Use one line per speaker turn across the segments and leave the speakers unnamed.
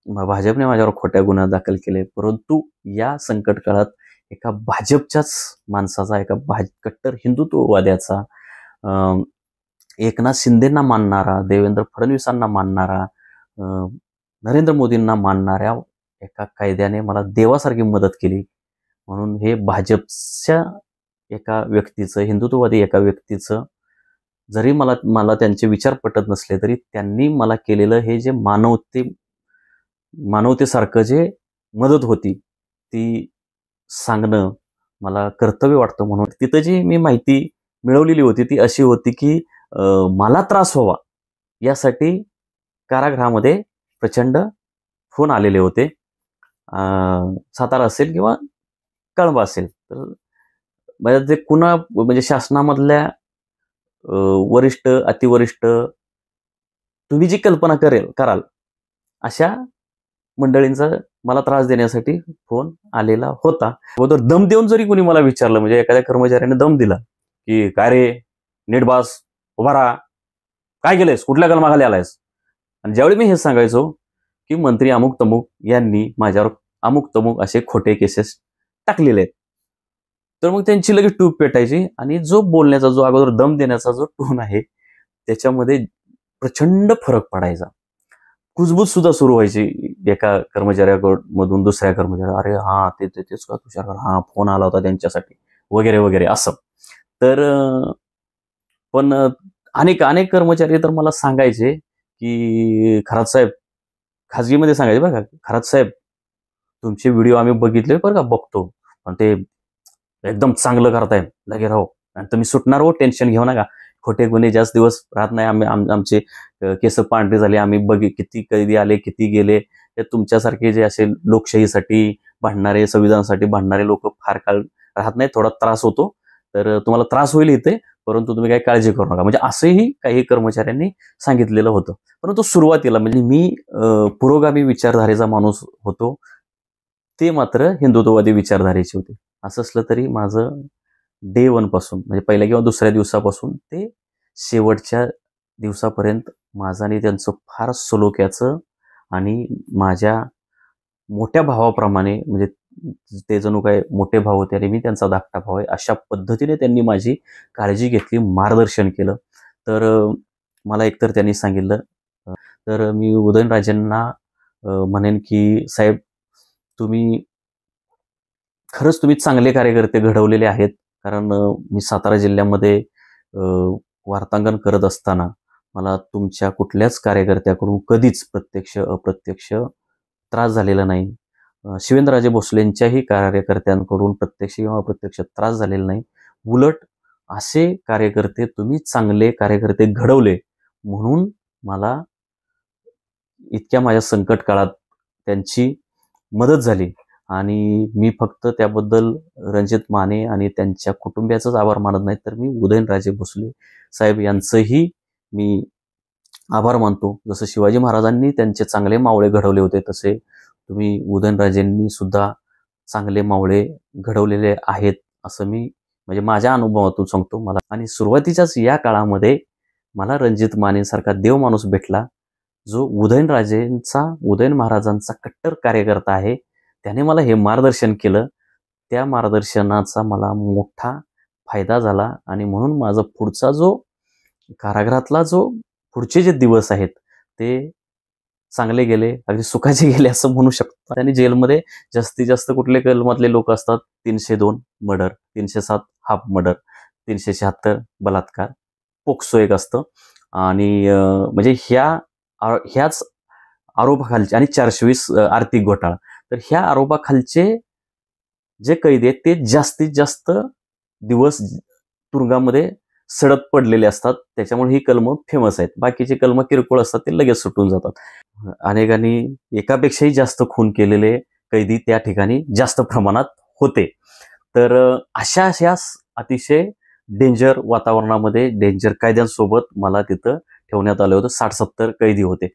भाजपने माझ्यावर खोट्या गुन्हा दाखल केले, परंतु या संकट काळात एका भाजपच्याच माणसाचा, एका कट्टर हिंदुत्ववाद्याचा, एकनाथ शिंदेंना मानणारा, देवेंद्र फडणवीसांना मानणारा, नरेंद्र मोदींना मानणाऱ्या एका कायद्याने मला देवासारखी मदत केली. म्हणून हे भाजपच्या एका व्यक्तीचं, हिंदुत्ववादी एका व्यक्तीचं, जरी मला त्यांचे विचार पटत नसले तरी त्यांनी मला केलेलं हे जे मानवतेसारखं जे मदत होती ती सांगणं मला कर्तव्य वाटतं. म्हणून तिथं जी मी माहिती मिळवलेली होती ती अशी होती की मला त्रास व्हावा यासाठी कारागृहामध्ये प्रचंड फोन आलेले होते. सातारा असेल किंवा कळंबा असेल, तर जे म्हणजे शासनामधल्या वरिष्ठ, अतिवरिष्ठ, तुम्ही जी कल्पना कराल अशा मंडळींचा मला त्रास देण्यासाठी फोन आलेला होता. अगोदर दम देऊन जरी कोणी मला विचारलं, म्हणजे एखाद्या कर्मचाऱ्याने दम दिला की काय रे, नीट बस, उभा राहा, काय केलंयस, कुठल्या कलमाखाली आलायस, आणि ज्यावेळी मी हे सांगायचो की मंत्री अमुक तमुक यांनी माझ्यावर अमुक तमुक असे खोटे केसेस टाकलेले आहेत, तर मग त्यांची लगेच टूप पेटायची आणि जो बोलण्याचा, जो अगोदर दम देण्याचा जो टोन आहे त्याच्यामध्ये प्रचंड फरक पडायचा. कुजबूज सुद्धा सुरू व्हायची एका कर्मचाऱ्यामधून दुसऱ्या कर्मचाऱ्या, अरे हा तेच का तुषार, हा फोन आला होता त्यांच्यासाठी वगैरे वगैरे असं. तर पण अनेक कर्मचारी तर मला सांगायचे की खरात साहेब, खाजगीमध्ये सांगायचे बरं का, खरात साहेब तुमचे व्हिडिओ आम्ही बघितले बरं का, बघतो, पण ते एकदम चांगलं करताय, लगे राहो, आणि तुम्ही सुटणार हो, टेन्शन घेऊ नका, खोटे गुन्हे जास्त दिवस राहत नाही, आमचे केस पांढरे झाले, आम्ही किती कैदी आले, किती गेले, ते तुमच्यासारखे जे असे लोकशाहीसाठी भांडणारे, संविधानासाठी भांडणारे लोक फार काळ राहत नाही, थोडा त्रास होतो, तर तुम्हाला त्रास होईल इथे, परंतु तुम्ही काही काळजी करू नका, म्हणजे असंही काही कर्मचाऱ्यांनी सांगितलेलं होतं. परंतु सुरुवातीला म्हणजे मी पुरोगामी विचारधारेचा माणूस होतो, ते मात्र हिंदुत्ववादी विचारधारेचे होते. असं असलं तरी माझं डे 1 पासून, म्हणजे पहिल्या किंवा दुसऱ्या दिवसापासून ते शेवटच्या दिवसापर्यंत माझं आणि त्यांचं फार सलोख्याचं आणि माझ्या मोठ्या भावाप्रमाणे, म्हणजे ते जणू काय मोठे भाव होते आणि मी त्यांचा धाकटा भाव आहे, अशा पद्धतीने त्यांनी माझी काळजी घेतली, मार्गदर्शन केलं. तर मला एकतर त्यांनी सांगितलं, तर मी उदयनराजेंना म्हणेन की साहेब, खरंच तुम्ही चांगले कार्यकर्ते घडवलेले आहेत. कारण मी सातारा जिल्ह्यामध्ये वार्तांकन करत असताना मला तुमच्या कुठल्याच कार्यकर्त्याकडून कधीच प्रत्यक्ष अप्रत्यक्ष त्रास झालेला नाही. शिवेंद्रराजे भोसलेंच्याही कार्यकर्त्यांकडून प्रत्यक्ष किंवा अप्रत्यक्ष त्रास झालेला नाही. उलट असे कार्यकर्ते, तुम्ही चांगले कार्यकर्ते घडवले म्हणून मला इतक्या माझ्या संकट काळात त्यांची मदत झाली. आणि मी फक्त त्याबद्दल रणजित माने आणि त्यांच्या कुटुंबियाचाच आभार मानत नाही, तर मी उदयनराजे भोसले साहेब यांचंही मी आभार मानतो. जसं शिवाजी महाराजांनी त्यांचे चांगले मावळे घडवले होते, तसे तुम्ही उदयनराजेंनी सुद्धा चांगले मावळे घडवलेले आहेत, असं मी म्हणजे माझ्या अनुभवातून सांगतो मला. आणि सुरुवातीच्याच या काळामध्ये मला रणजित मानेसारखा देव माणूस भेटला, जो उदयन महाराजांचा कट्टर कार्यकर्ता आहे. त्याने मला हे मार्गदर्शन केलं. त्या मार्गदर्शनाचा मला मोठा फायदा झाला आणि म्हणून माझा पुढचा जो कारागृहातला जो पुढचे जे दिवस आहेत ते चांगले गेले, अगदी सुखाचे गेले असं म्हणू शकतो. आणि जेलमध्ये जास्तीत जास्त कुठले कलमातले लोक असतात, 302 मर्डर, 307 हाफ मर्डर, 376 बलात्कार, पोक्सो एक असतं, आणि म्हणजे ह्याच आरोपाखालचे, आणि 420 आर्थिक घोटाळा. तर ह्या आरोपाखालचे जे कैदी आहेत ते जास्तीत जास्त दिवस तुरुंगामध्ये सडत पडलेले असतात, त्याच्यामुळे ही कलमं फेमस आहेत. बाकीचे कलमं किरकोळ असतात, ते लगेच सुटून जातात. अनेकांनी एकापेक्षाही जास्त खून केलेले कैदी त्या ठिकाणी जास्त प्रमाणात होते. तर अशा अतिशय डेंजर वातावरणामध्ये, डेंजर कायद्यांसोबत मला तिथं ठेवण्यात आलं होतं. 60-70 कैदी होते.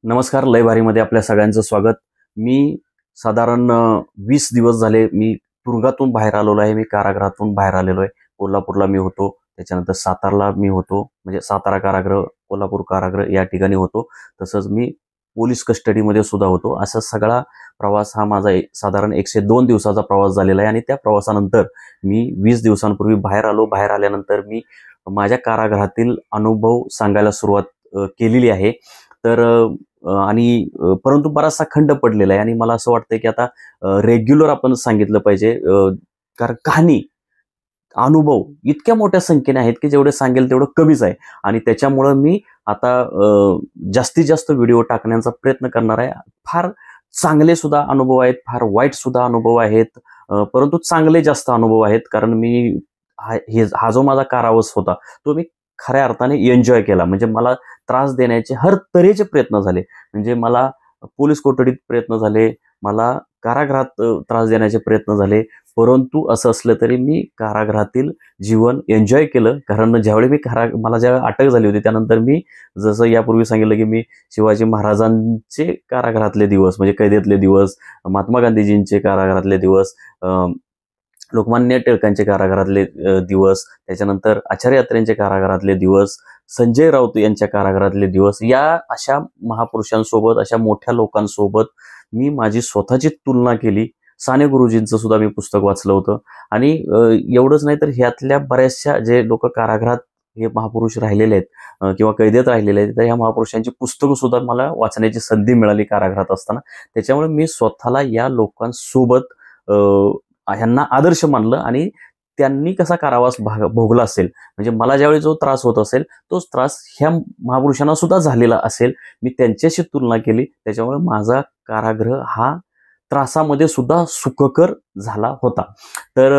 नमस्कार, लय भारीमध्ये आपल्या सगळ्यांचं स्वागत. मी साधारण 20 दिवस झाले मी तुरुंगातून बाहेर आलेलो आहे. मी कारागृहातून बाहेर आलेलो आहे. कोल्हापूरला मी होतो, त्याच्यानंतर सातारला मी होतो, म्हणजे सातारा कारागृह, कोल्हापूर कारागृह या ठिकाणी होतो. तसंच मी पोलीस कस्टडीमध्ये सुद्धा होतो. असा सगळा प्रवास हा माझा साधारण 102 दिवसाचा प्रवास झालेला आहे. आणि त्या प्रवासानंतर मी 20 दिवसांपूर्वी बाहेर आलो. बाहेर आल्यानंतर मी माझ्या कारागृहातील अनुभव सांगायला सुरुवात केलेली आहे. तर परंतु बराचसा खंड पडलेला आहे आणि मला असं वाटतं की आता रेग्युलर आपण सांगितलं पाहिजे, कारण कहाणी, अनुभव इतक्या मोठ्या संख्येने आहेत की जेवढे सांगेल तेवढं कमीच आहे. आणि त्याच्यामुळं मी आता जास्तीत जास्त व्हिडिओ टाकण्याचा प्रयत्न करणार आहे. फार चांगले सुद्धा अनुभव आहेत, फार वाईट सुद्धा अनुभव आहेत, परंतु चांगले जास्त अनुभव आहेत. कारण मी हा जो माझा कारावास होता तो मी खऱ्या अर्थाने एन्जॉय केला. म्हणजे मला त्रास देण्याचे हर तऱ्हेचे प्रयत्न झाले. म्हणजे मला पोलीस कोठडीत प्रयत्न झाले, मला कारागृहात त्रास देण्याचे प्रयत्न झाले, परंतु असं असलं तरी मी कारागृहातील जीवन एन्जॉय केलं. कारण ज्यावेळी मला ज्यावेळी अटक झाली होती त्यानंतर मी जसं यापूर्वी सांगितलं की मी शिवाजी महाराजांचे कारागृहातले दिवस म्हणजे कैदेतले दिवस, महात्मा गांधीजींचे कारागृहातले दिवस, लोकमान्य टिळकांचे कारागृहातले दिवस, त्याच्यानंतर आचार्य यात्रेंचे कारागृहातले दिवस, संजय राऊत यांच्या कारागृहातले दिवस, या अशा महापुरुषांसोबत, अशा मोठ्या लोकांसोबत मी माझी स्वतःची तुलना केली. साने गुरुजींचं सुद्धा मी पुस्तक वाचलं होतं. आणि एवढंच नाही तर ह्यातल्या बऱ्याचशा जे लोक कारागृहात हे महापुरुष राहिलेले आहेत किंवा कैदेत राहिलेले आहेत, तर ह्या महापुरुषांची पुस्तकं सुद्धा मला वाचण्याची संधी मिळाली कारागृहात असताना. त्याच्यामुळे मी स्वतःला या लोकांसोबत ह्यांना आदर्श मानलं. आणि त्यांनी कसा कारावास भोगला असेल, म्हणजे मला ज्यावेळी जो त्रास होत असेल तोच त्रास ह्या महापुरुषांना सुद्धा झालेला असेल, मी त्यांच्याशी तुलना केली. त्याच्यामुळे माझा कारागृह हा त्रासामध्ये सुद्धा सुखकर झाला होता. तर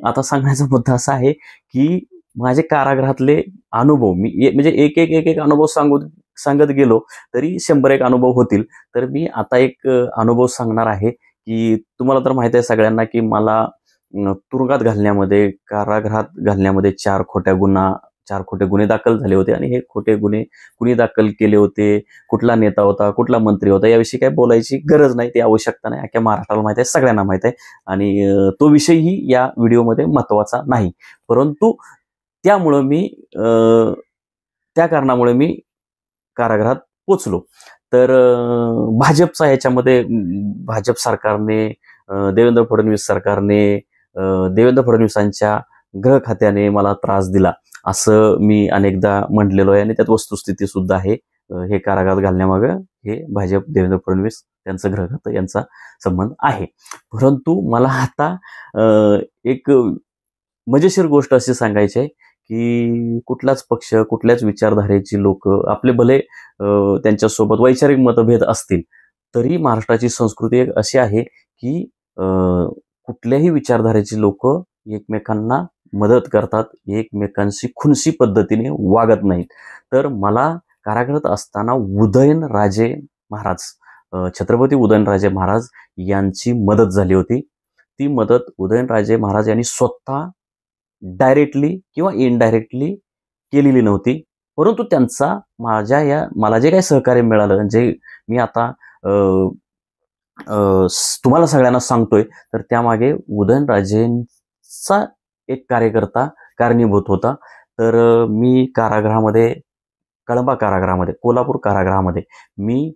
आता सांगण्याचा मुद्दा असा आहे की माझे कारागृहातले अनुभव मी म्हणजे एक एक एक एक अनुभव सांगत गेलो तरी 101 अनुभव होतील. तर मी आता एक अनुभव सांगणार आहे की तुम्हाला तर माहिती आहे सगळ्यांना की मला तुरुंगात घालण्यामध्ये, कारागृहात घालण्यामध्ये 4 खोटे गुन्हे दाखल झाले होते. आणि हे खोटे गुन्हे कुणी दाखल केले होते, कुठला नेता होता, कुठला मंत्री होता, याविषयी काही बोलायची गरज नाही, ती आवश्यकता नाही. अख्ख्या महाराष्ट्राला माहिती आहे, सगळ्यांना माहिती आहे. आणि तो विषयही या व्हिडिओमध्ये महत्त्वाचा नाही. परंतु त्या कारणामुळे मी कारागृहात पोचलो. तर भाजपचा ह्याच्यामध्ये भाजप सरकारने, देवेंद्र फडणवीस सरकारने, देवेंद्र फडणवीसांच्या गृह खात्याने मला त्रास दिला असं मी अनेकदा म्हटलेलो आहे. आणि त्यात वस्तुस्थिती सुद्धा आहे. हे कारागृहात घालण्यामागं हे भाजप, देवेंद्र फडणवीस त्यांचं गृह खातं यांचा संबंध आहे. परंतु मला आता एक मजेशीर गोष्ट अशी सांगायची आहे की कुठलाच पक्ष, कुठल्याच विचारधारेची लोक आपले भले त्यांच्यासोबत वैचारिक मतभेद असतील तरी महाराष्ट्राची संस्कृती एक अशी आहे की कुठल्याही विचारधारेची लोक एकमेकांना मदत करतात, एकमेकांशी खुनशी पद्धतीने वागत नाहीत. तर मला कारागृहात असताना उदयनराजे महाराज, छत्रपती उदयनराजे महाराज यांची मदत झाली होती. ती मदत उदयनराजे महाराज यांनी स्वतः डायरेक्टली किंवा इनडायरेक्टली केलेली नव्हती. परंतु त्यांचा मला जे काही सहकार्य मिळालं, जे मी आता तुम्हाला सगळ्यांना सांगतोय, तर त्यामागे उदयनराजेंचा एक कार्यकर्ता कारणीभूत होता. तर मी कारागृहामध्ये, कळंबा कारागृहामध्ये, कोल्हापूर कारागृहामध्ये मी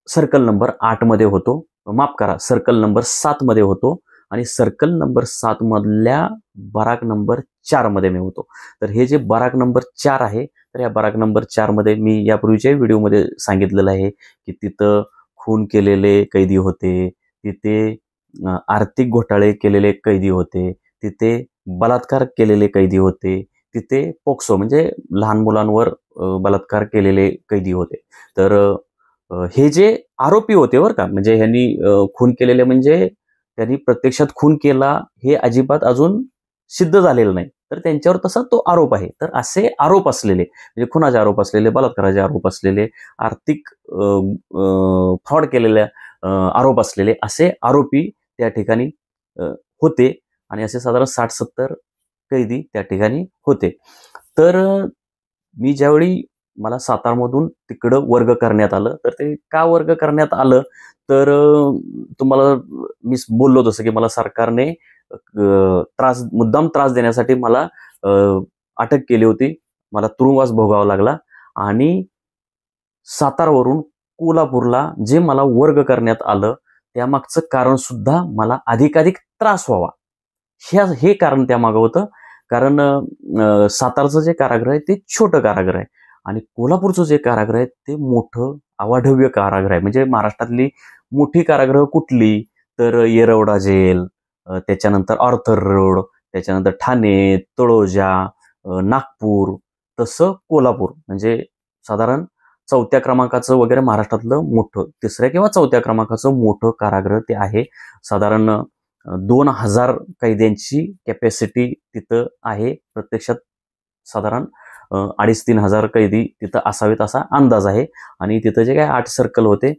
सर्कल नंबर 8 मध्ये होतो. माफ करा, सर्कल नंबर 7 मध्ये होतो. आणि सर्कल नंबर 7 मधल्या बराक नंबर 4 मध्ये मी होतो. तर हे जे बराक नंबर 4 आहे, तर या बराक नंबर 4 मध्ये मी यापूर्वीच्या व्हिडिओमध्ये सांगितलेलं आहे की तिथं खून केलेले कैदी होते, तिथे आर्थिक घोटाळे केलेले कैदी होते, तिथे बलात्कार केलेले कैदी होते, तिथे पोक्सो म्हणजे लहान मुलांवर बलात्कार केलेले कैदी होते. तर हे जे आरोपी होते बरं का, म्हणजे ह्यांनी खून केलेले म्हणजे त्यांनी प्रत्यक्षात खून केला हे अजिबात अजून सिद्ध झालेलं नाही, तर त्यांच्यावर तसा तो आरोप आहे. तर असे आरोप असलेले, म्हणजे खुनाचे आरोप असलेले, बलात्काराचे आरोप असलेले, आर्थिक फ्रॉड केलेले आरोप असलेले असे आरोपी त्या ठिकाणी होते. आणि असे साधारण 60-70 कैदी त्या ठिकाणी होते. तर मी ज्यावेळी मला सातारमधून तिकडं वर्ग करण्यात आलं, तर ते का वर्ग करण्यात आलं, तर तुम्हाला मी बोललो तसं की मला सरकारने मुद्दाम त्रास देण्यासाठी मला अटक केली होती, मला तुरुंगवास भोगावा लागला. आणि सातारावरून कोल्हापूरला जे मला वर्ग करण्यात आलं त्यामागचं कारण सुद्धा मला अधिकाधिक त्रास व्हावा हे कारण त्यामागं होतं. कारण सातारचं जे कारागृह आहे ते छोटं कारागृह आहे आणि कोल्हापूरचं जे कारागृह आहे ते मोठं अवाढव्य कारागृह आहे. म्हणजे महाराष्ट्रातली मोठी कारागृह कुठली तर येरवडा जेल, त्याच्यानंतर ऑर्थर रोड, त्याच्यानंतर ठाणे, तळोजा, नागपूर, तसं कोल्हापूर म्हणजे साधारण 4थ्या क्रमांकाचं वगैरे महाराष्ट्रातलं मोठं 3ऱ्या किंवा 4थ्या क्रमांकाचं मोठं कारागृह ते आहे. साधारण 2000 कैद्यांची कॅपॅसिटी तिथं आहे. प्रत्यक्षात साधारण 2500-3000 कैदी तिथं असावेत असा अंदाज आहे. आणि तिथं जे काही 8 सर्कल होते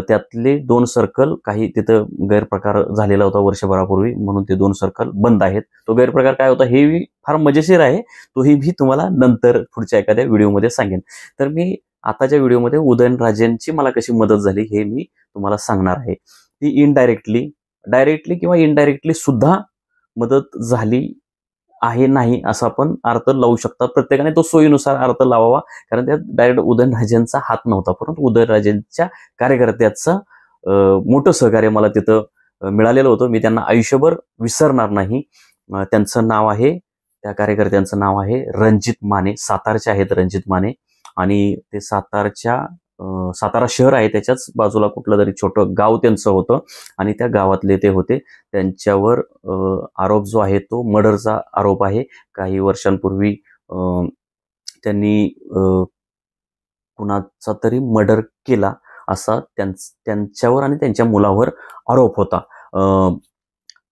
त्यातले 2 सर्कल काही तिथं गैरप्रकार झालेला होता वर्षभरापूर्वी म्हणून ते 2 सर्कल बंद आहेत. तो गैरप्रकार काय होता हे फार मजेशीर आहे. तोही मी तुम्हाला नंतर पुढच्या एखाद्या व्हिडिओमध्ये सांगेन. तर मी आताच्या व्हिडिओमध्ये उदयनराजेंची मला कशी मदत झाली हे मी तुम्हाला सांगणार आहे. ती डायरेक्टली किंवा इनडायरेक्टली सुद्धा मदत झाली आहे नाही असा आपण अर्थ लावू शकतात. प्रत्येकाने तो सोयीनुसार अर्थ लावावा. कारण त्यात डायरेक्ट उदयनराजेंचा हात नव्हता, परंतु उदयनराजेंच्या कार्यकर्त्याचं मोठं सहकार्य मला तिथं मिळालेलं होतं. मी त्यांना आयुष्यभर विसरणार नाही. त्यांचं नाव आहे, त्या कार्यकर्त्यांचं नाव आहे रणजित माने. सातारचे आहेत रणजित माने आणि ते सातारा शहर आहे त्याच्याच बाजूला कुठलं तरी छोटं गाव त्यांचं होतं आणि त्या गावातले ते होते. त्यांच्यावर आरोप जो आहे तो मर्डरचा आरोप आहे. काही वर्षांपूर्वी त्यांनी कुणाचा तरी मर्डर केला असा त्यांच्यावर आणि त्यांच्या मुलावर आरोप होता.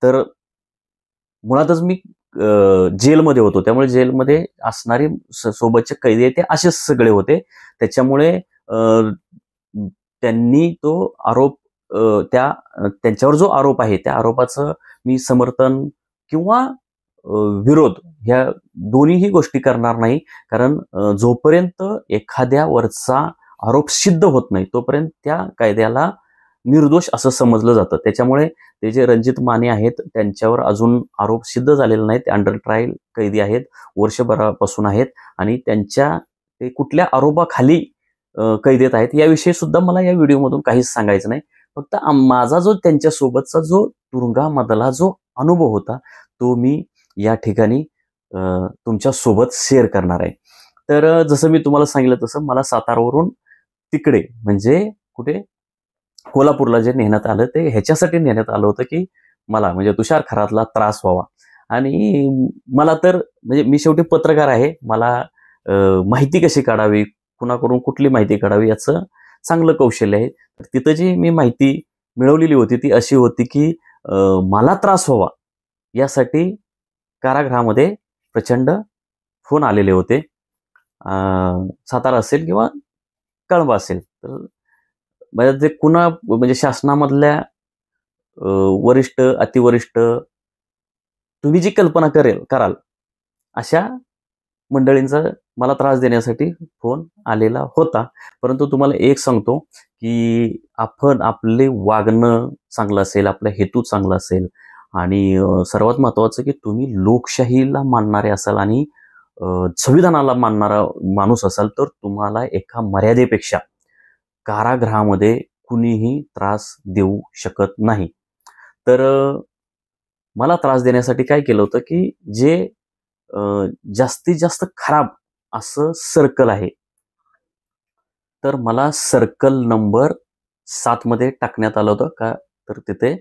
तर मुळातच मी जेलमध्ये होतो, त्यामुळे जेलमध्ये असणारे सोबतचे कैदी ते असेच सगळे होते. त्याच्यामुळे त्यांनी तो आरोप त्यांच्यावर जो आरोप आहे त्या आरोपाचं मी समर्थन किंवा विरोध ह्या दोन्हीही गोष्टी करणार नाही. कारण जोपर्यंत एखाद्यावरचा आरोप सिद्ध होत नाही तोपर्यंत त्या कायद्याला निर्दोष असं समजलं जातं. त्याच्यामुळे ते जे रणजित माने आहेत त्यांच्यावर अजून आरोप सिद्ध झालेले नाहीत. ते अंडर ट्रायल कैदी आहेत, वर्षभरापासून आहेत आणि ते कुठल्या आरोपाखाली कैदेत आहेत याविषयी सुद्धा मला या व्हिडिओमधून काहीच सांगायचं नाही. फक्त माझा जो त्यांच्यासोबतचा जो तुरुंगामधला जो अनुभव होता तो मी या ठिकाणी तुमच्या सोबत शेअर करणार आहे. तर जसं मी तुम्हाला सांगितलं तसं मला सातारावरून तिकडे म्हणजे कुठे कोल्हापूरला जे नेण्यात आलं ते ह्याच्यासाठी नेण्यात आलं होतं की मला म्हणजे तुषार खरातला त्रास व्हावा. आणि मला तर म्हणजे मी शेवटी पत्रकार आहे, मला माहिती कशी काढावी, कुणाकडून कुठली माहिती काढावी याचं चांगलं कौशल्य आहे. तिथं जी मी माहिती मिळवलेली होती ती अशी होती की मला त्रास व्हावा यासाठी कारागृहामध्ये प्रचंड फोन आलेले होते. सातारा असेल किंवा कळंबा असेल तर म्हणजे ते म्हणजे शासनामधल्या वरिष्ठ अतिवरिष्ठ तुम्ही जी कल्पना कराल अशा मंडळींचा मला त्रास देण्यासाठी फोन आलेला होता. परंतु तुम्हाला एक सांगतो की आपण आपले वागणं चांगलं असेल, आपला हेतू चांगला असेल आणि सर्वात महत्त्वाचं की तुम्ही लोकशाहीला मानणारे असाल आणि संविधानाला मानणारा माणूस असाल तर तुम्हाला एका मर्यादेपेक्षा कारागृहामध्ये कुणीही त्रास देऊ शकत नाही. तर मला त्रास देण्यासाठी काय केलं होतं की जे जास्तीत जास्त खराब असं सर्कल आहे तर मला सर्कल नंबर 7 मध्ये टाकण्यात आलं होतं. का तर तिथे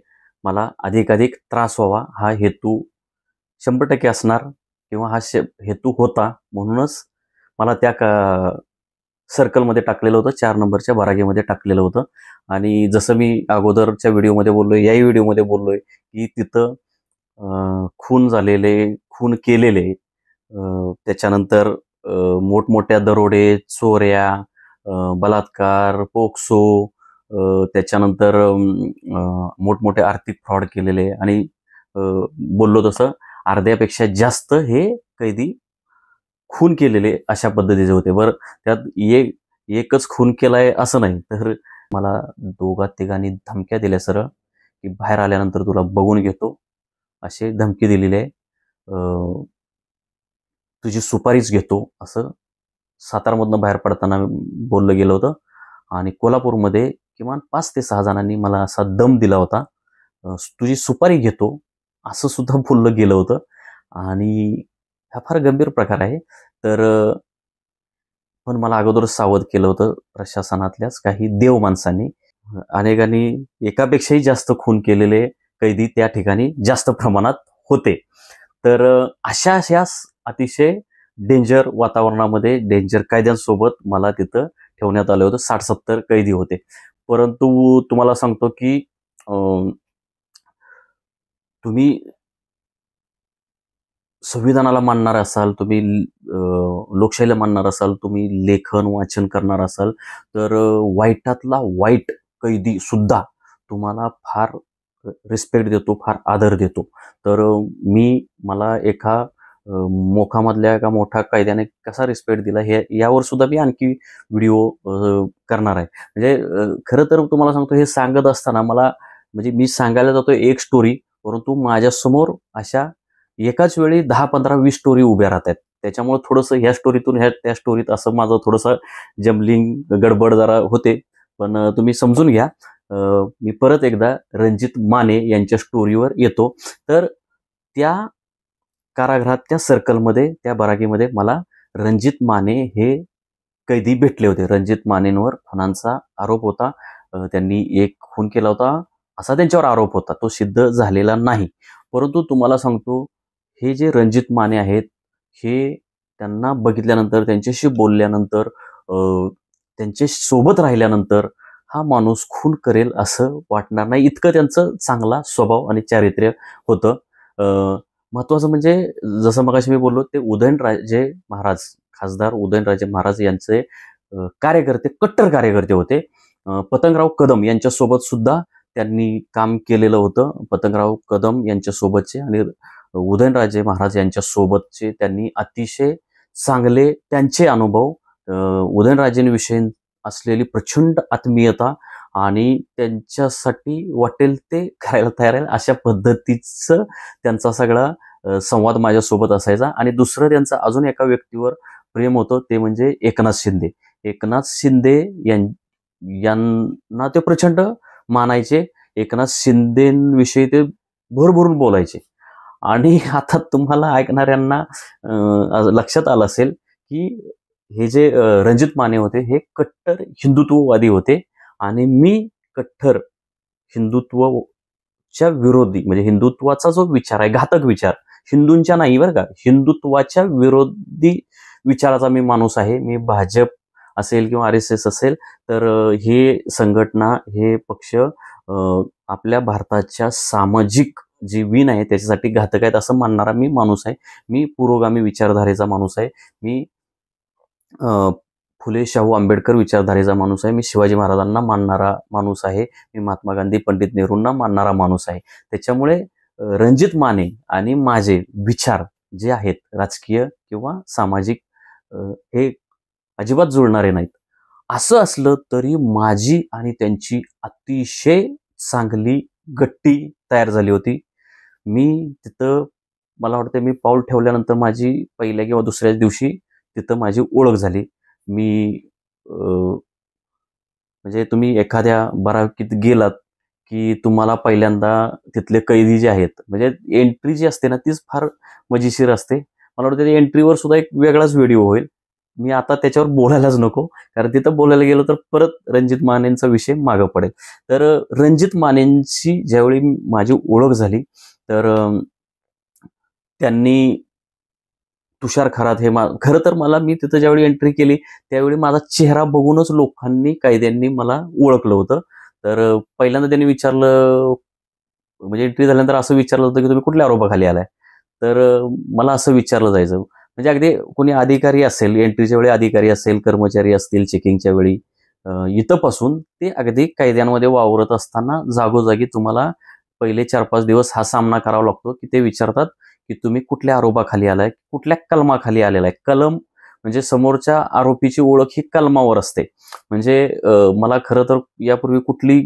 मला अधिकाधिक त्रास व्हावा हा हेतू 100% असणार किंवा हा हेतू होता. म्हणूनच मला त्या सर्कलमध्ये टाकलेलं होतं, 4 नंबरच्या बारागीमध्ये टाकलेलं होतं. आणि जसं मी अगोदरच्या व्हिडिओमध्ये बोललोय, याही व्हिडिओमध्ये बोललोय की तिथं खून केलेले, त्याच्यानंतर मोठमोठ्या दरोडे, चोऱ्या, बलात्कार, पोक्सो, त्याच्यानंतर मोठमोठे आर्थिक फ्रॉड केलेले आणि बोललो तसं अर्ध्यापेक्षा जास्त हे कैदी खून केलेले अशा पद्धतीचे होते. बरं त्यात एकच खून केलाय असं नाही, तर मला 2-3 धमक्या दिल्या सरळ की बाहेर आल्यानंतर तुला बघून घेतो अशी धमकी दिलेली आहे. तुझी सुपारीच घेतो असं सातारमधनं बाहेर पडताना बोललं गेलं होतं. आणि कोल्हापूरमध्ये किमान 5 ते 6 जणांनी मला असा दम दिला होता. तुझी सुपारी घेतो असं सुद्धा बोललं गेलं होतं. आणि हा फार गंभीर प्रकार आहे. तर पण मला अगोदरच सावध केलं होतं प्रशासनातल्याच काही देव माणसांनी. अनेकांनी एकापेक्षाही जास्त खून केलेले कैदी त्या ठिकाणी जास्त प्रमाणात होते. तर अशा अतिशय डेंजर वातावरणामध्ये डेंजर कायद्यांसोबत मला तिथं ठेवण्यात आलं होतं. 60-70 कैदी होते. परंतु तुम्हाला सांगतो की तुम्ही संविधानाला मानणार असाल, तुम्ही लोकशाहीला मानणार असाल, तुम्ही लेखन वाचन करणार असाल, तर वाईटातला वाईट कैदी सुद्धा तुम्हाला फार रिस्पेक्ट देतो, फार आदर देतो. तर मला एका मोखामधल्या एका मोठ्या कैद्याने कसा रिस्पेक्ट दिला हे यावर सुद्धा मी आणखी व्हिडिओ करणार आहे. म्हणजे खरं तर तुम्हाला सांगतो, हे सांगत असताना मला म्हणजे मी सांगायला जातो एक स्टोरी, परंतु माझ्यासमोर अशा एकाच वेळी 10, 15, 20 स्टोरी उभ्या राहतात. त्याच्यामुळे थोडंसं ह्या स्टोरीतून त्या स्टोरीत असं माझं थोडंसं जमलिंग गडबड जरा होते. पण तुम्ही समजून घ्या. मी परत एकदा रणजित माने यांच्या स्टोरीवर येतो. तर त्या कारागृहात, त्या सर्कलमध्ये, त्या बराकीमध्ये मला रणजित माने हे कैदी भेटले होते. रणजित मानेंवर खुनांचा आरोप होता. त्यांनी एक खून केला होता असा त्यांच्यावर आरोप होता. तो सिद्ध झालेला नाही. परंतु तुम्हाला सांगतो, हे जे रणजित माने आहेत, हे त्यांना बघितल्यानंतर, त्यांच्याशी बोलल्यानंतर, त्यांच्या सोबत राहिल्यानंतर हा माणूस खून करेल असं वाटणार नाही, इतकं त्यांचं चांगला स्वभाव आणि चारित्र्य होतं. महत्वाचं म्हणजे जसं मगाशी मी बोललो, ते उदयनराजे महाराज, खासदार उदयनराजे महाराज यांचे कार्यकर्ते, कट्टर कार्यकर्ते होते. पतंगराव कदम यांच्यासोबत सुद्धा त्यांनी काम केलेलं होतं. पतंगराव कदम यांच्यासोबतचे आणि उदयनराजे महाराज यांच्यासोबतचे त्यांनी अतिशय चांगले त्यांचे अनुभव, उदयनराजेंविषयी असलेली प्रचंड आत्मीयता आणि त्यांच्यासाठी वाटेल ते करायला तयार आहे अशा पद्धतीचं त्यांचा सगळा संवाद माझ्यासोबत असायचा. आणि दुसरं त्यांचं अजून एका व्यक्तीवर प्रेम होतं, ते म्हणजे एकनाथ शिंदे. एकनाथ शिंदे यांना ते प्रचंड मानायचे. एकनाथ शिंदेविषयी ते भरभरून बोलायचे. आणि आता तुम्हाला ऐकणाऱ्यांना लक्षात आलं असेल की हे जे रणजित माने होते, हे कट्टर हिंदुत्ववादी होते आणि मी कट्टर हिंदुत्वच्या विरोधी, म्हणजे हिंदुत्वाचा जो विचार आहे, घातक विचार, हिंदूंच्या नाही बरं का, हिंदुत्वाच्या विरोधी विचाराचा मी माणूस आहे. मी भाजप असेल किंवा RSS असेल, तर हे संघटना, हे पक्ष आपल्या भारताच्या सामाजिक जी वीण आहे त्याच्यासाठी घातक आहेत असं मानणारा मी माणूस आहे. मी पुरोगामी विचारधारेचा माणूस आहे. मी फुले शाहू आंबेडकर विचारधारेचा माणूस आहे. मी शिवाजी महाराजांना मानणारा माणूस आहे. मी महात्मा गांधी, पंडित नेहरूंना मानणारा माणूस आहे. त्याच्यामुळे रणजित माने आणि माझे विचार जे आहेत, राजकीय किंवा सामाजिक, हे अजिबात जुळणारे नाहीत. असं असलं तरी माझी आणि त्यांची अतिशय चांगली गट्टी तयार झाली होती. मी तिथं, मला वाटतं मी पाऊल ठेवल्यानंतर माझी पहिल्या किंवा दुसऱ्याच दिवशी तिथं माझी ओळख झाली. मी म्हणजे तुम्ही एखाद्या बराकीत गेलात की तुम्हाला पहिल्यांदा तिथले कैदी जे आहेत, म्हणजे एंट्री जी असते ना, तीच फार मजेशीर असते. मला वाटतं त्या एंट्रीवर सुद्धा एक वेगळाच व्हिडिओ होईल. मी आता त्याच्यावर बोलायलाच नको, कारण तिथं बोलायला गेलो तर परत रणजित मानेंचा विषय मागं पडेल. तर रणजित मानेंची ज्यावेळी माझी ओळख झाली, तर त्यांनी तुषार खरात हे खरं तर मी तिथं ज्यावेळी एंट्री केली त्यावेळी माझा चेहरा बघूनच लोकांनी, कैद्यांनी मला ओळखलं होतं. तर पहिल्यांदा त्यांनी विचारलं, म्हणजे एंट्री झाल्यानंतर असं विचारलं होतं की तुम्ही कुठल्या आरोपाखाली आलाय. तर मला असं विचारलं जायचं, म्हणजे अगदी कोणी अधिकारी असेल, एंट्रीच्या वेळी अधिकारी असेल, कर्मचारी असतील चेकिंगच्या वेळी, इथंपासून ते अगदी कैद्यांमध्ये वावरत असताना जागोजागी तुम्हाला पहिले 4-5 दिवस हा सामना करावा लागतो की ते विचारतात की तुम्ही कुठल्या आरोपाखाली आलाय, कुठल्या कलमाखाली आलेला आहे. कलम म्हणजे समोरच्या आरोपीची ओळख ही कलमावर असते. म्हणजे मला खरं तर यापूर्वी कुठली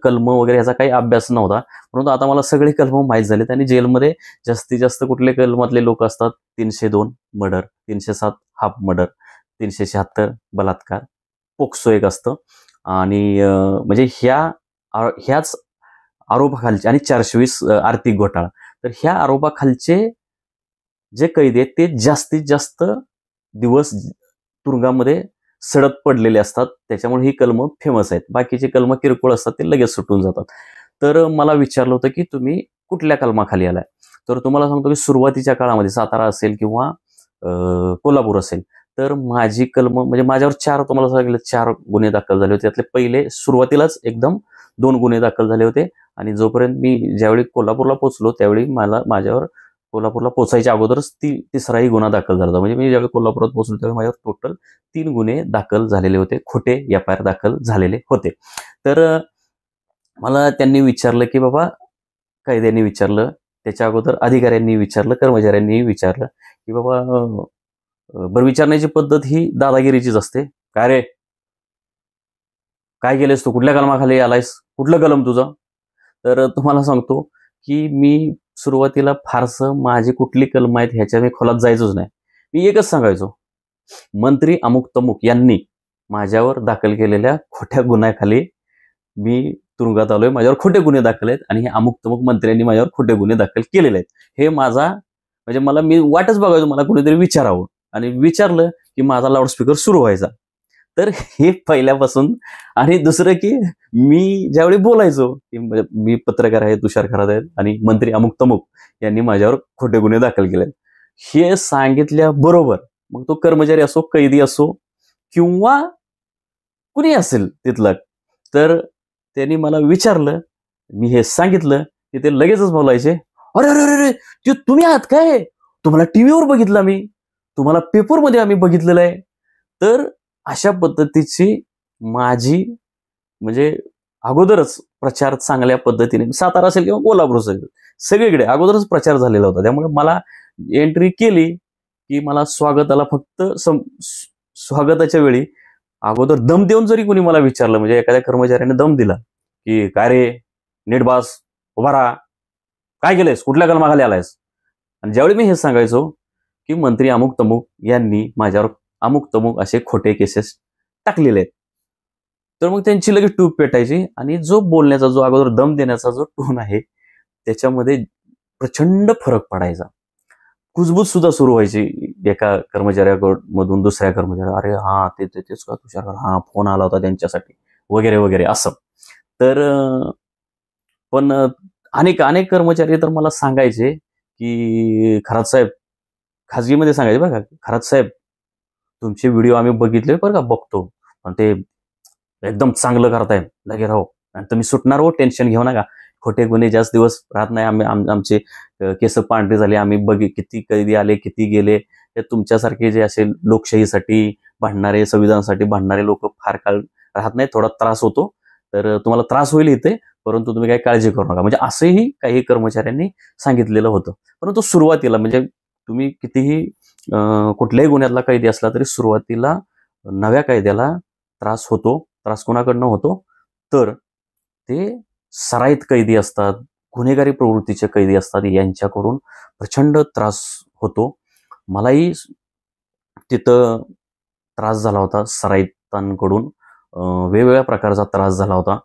कलम वगैरे ह्याचा काही अभ्यास नव्हता, परंतु आता मला सगळी कलम माहीत झालीत. आणि जेलमध्ये जास्तीत जास्त कुठले कलमातले लोक असतात, 302 मर्डर, 307 हाफ मर्डर, 376 बलात्कार, पोक्सो एक असतं, आणि म्हणजे ह्याच आरोपाखालचे आणि 420 आर्थिक घोटाळा, तर ह्या आरोपाखालचे जे कैदी आहेत ते जास्तीत जास्त दिवस तुरुंगामध्ये सडत पडलेले असतात. त्याच्यामुळे ही कलमं फेमस आहेत. बाकीचे कलमं किरकोळ असतात, ते लगेच सुटून जातात. तर मला विचारलं होतं की तुम्ही कुठल्या कलमाखाली आलाय? तर तुम्हाला सांगतो की सुरुवातीच्या काळामध्ये सातारा असेल किंवा कोल्हापूर असेल, तर माझी कलमं म्हणजे माझ्यावर 4 तुम्हाला सांगितलं 4 गुन्हे दाखल झाले होते. त्यातले पहिले सुरुवातीलाच एकदम 2 गुन्हे दाखल झाले होते आणि जोपर्यंत मी ज्यावेळी कोल्हापूरला पोहोचलो त्यावेळी माझ्यावर कोल्हापूरला पोहोचायच्या अगोदरच तिसराही गुन्हा दाखल झाला होता. म्हणजे मी ज्यावेळी कोल्हापुरात पोहोचलो त्यावेळी माझ्यावर टोटल 3 गुन्हे दाखल झालेले होते. खोटे एफ-आय-आर दाखल झालेले होते. तर मला त्यांनी विचारलं की बाबा, कैद्यांनी विचारलं, त्याच्या अगोदर अधिकाऱ्यांनी विचारलं, कर्मचाऱ्यांनी विचारलं की बाबा बरं विचारण्याची पद्धत ही दादागिरीचीच असते. काय रे, काय केलेस तू? कुठल्या कलमाखाली आलायस? कुठलं कलम तुझं? तर तुम्हाला सांगतो की मी सुरुवातीला फारसं माझी कुठली कलम आहेत ह्याच्या मी खोलात जायचोच नाही. मी एकच सांगायचो, मंत्री अमुक तमुक यांनी माझ्यावर दाखल केलेल्या खोट्या गुन्ह्याखाली मी तुरुंगात आलोय. माझ्यावर खोटे गुन्हे दाखल आहेत आणि हे अमुक तमुक मंत्र्यांनी माझ्यावर खोटे गुन्हे दाखल केलेले आहेत. हे माझा म्हणजे मी वाटच बघायचो मला कोणीतरी विचारावं आणि विचारलं की माझा लाऊडस्पीकर सुरू व्हायचा. तर हे पहिल्यापासून. आणि दुसरं की मी ज्यावेळी बोलायचो की मी पत्रकार आहे, तुषार खरात आहेत आणि मंत्री अमुक तमुक यांनी माझ्यावर खोटे गुन्हे दाखल केले, हे सांगितल्याबरोबर मग तो कर्मचारी असो, कैदी असो किंवा कुणी असेल तिथलं, तर त्यांनी मला विचारलं, मी हे सांगितलं की ते लगेचच बोलायचे, अरे अरे अरे अरे, ते तुम्ही आहात काय? तुम्हाला टीव्हीवर बघितलं मी, तुम्हाला पेपरमध्ये आम्ही बघितलेलं आहे. तर अशा पद्धतीची माझी म्हणजे अगोदरच प्रचार चांगल्या पद्धतीने सातारा असेल किंवा कोल्हापूर असेल सगळीकडे अगोदरच प्रचार झालेला होता. त्यामुळे मला एंट्री केली की मला स्वागताला फक्त स्वागताच्या वेळी अगोदर दम देऊन जरी कोणी मला विचारलं, म्हणजे एखाद्या कर्मचाऱ्याने दम दिला की काय रे, नीट बस, उभा राहा, काय केलंयस, कुठल्या कलमाखाली आलायस? आणि ज्यावेळी मी हे सांगायचो की मंत्री अमुक तमुक यांनी माझ्यावर अमुक तमुक असे खोटे केसेस टाकलेले आहेत, तर मग त्यांची लगेच टूप पेटायची आणि जो बोलण्याचा, जो अगोदर दम देण्याचा जो टोन आहे त्याच्यामध्ये प्रचंड फरक पडायचा. कुजबूज सुद्धा सुरू व्हायची एका कर्मचाऱ्यामधून दुसऱ्या कर्मचाऱ्या, अरे हा तेच का तुषार, हा फोन आला होता त्यांच्यासाठी वगैरे वगैरे असं. तर पण अनेक कर्मचारी तर मला सांगायचे की खरात साहेब, खाजगीमध्ये सांगायचे बरं का, खरात साहेब तुमचे व्हिडिओ आम्ही बघितले बरं का, बघतो, पण ते एकदम चांगलं करताय, लगे राहो आणि तुम्ही सुटणार हो, टेन्शन घेऊ नका, खोटे गुन्हे जास्त दिवस राहत नाही, आमचे केस पांढरे झाले, आम्ही किती कैदी आले, किती गेले, ते तुमच्यासारखे जे असेल लोकशाहीसाठी भांडणारे, संविधानासाठी भांडणारे लोक फार काळ राहत नाही, थोडा त्रास होतो, तर तुम्हाला त्रास होईल इथे, परंतु तुम्ही काही काळजी करू नका. म्हणजे असंही काही कर्मचाऱ्यांनी सांगितलेलं होतं. परंतु सुरुवातीला म्हणजे तुम्ही कितीही कुठल्याही गुन्ह्यातला कैदी असला तरी सुरुवातीला नव्या कैद्याला त्रास होतो. त्रास कोणाकडनं होतो? तर ते सराईत कैदी असतात, गुन्हेगारी प्रवृत्तीचे कैदी असतात, यांच्याकडून प्रचंड त्रास होतो. मलाही तिथं त्रास झाला होता सराईतांकडून, वेगवेगळ्या प्रकारचा त्रास झाला होता.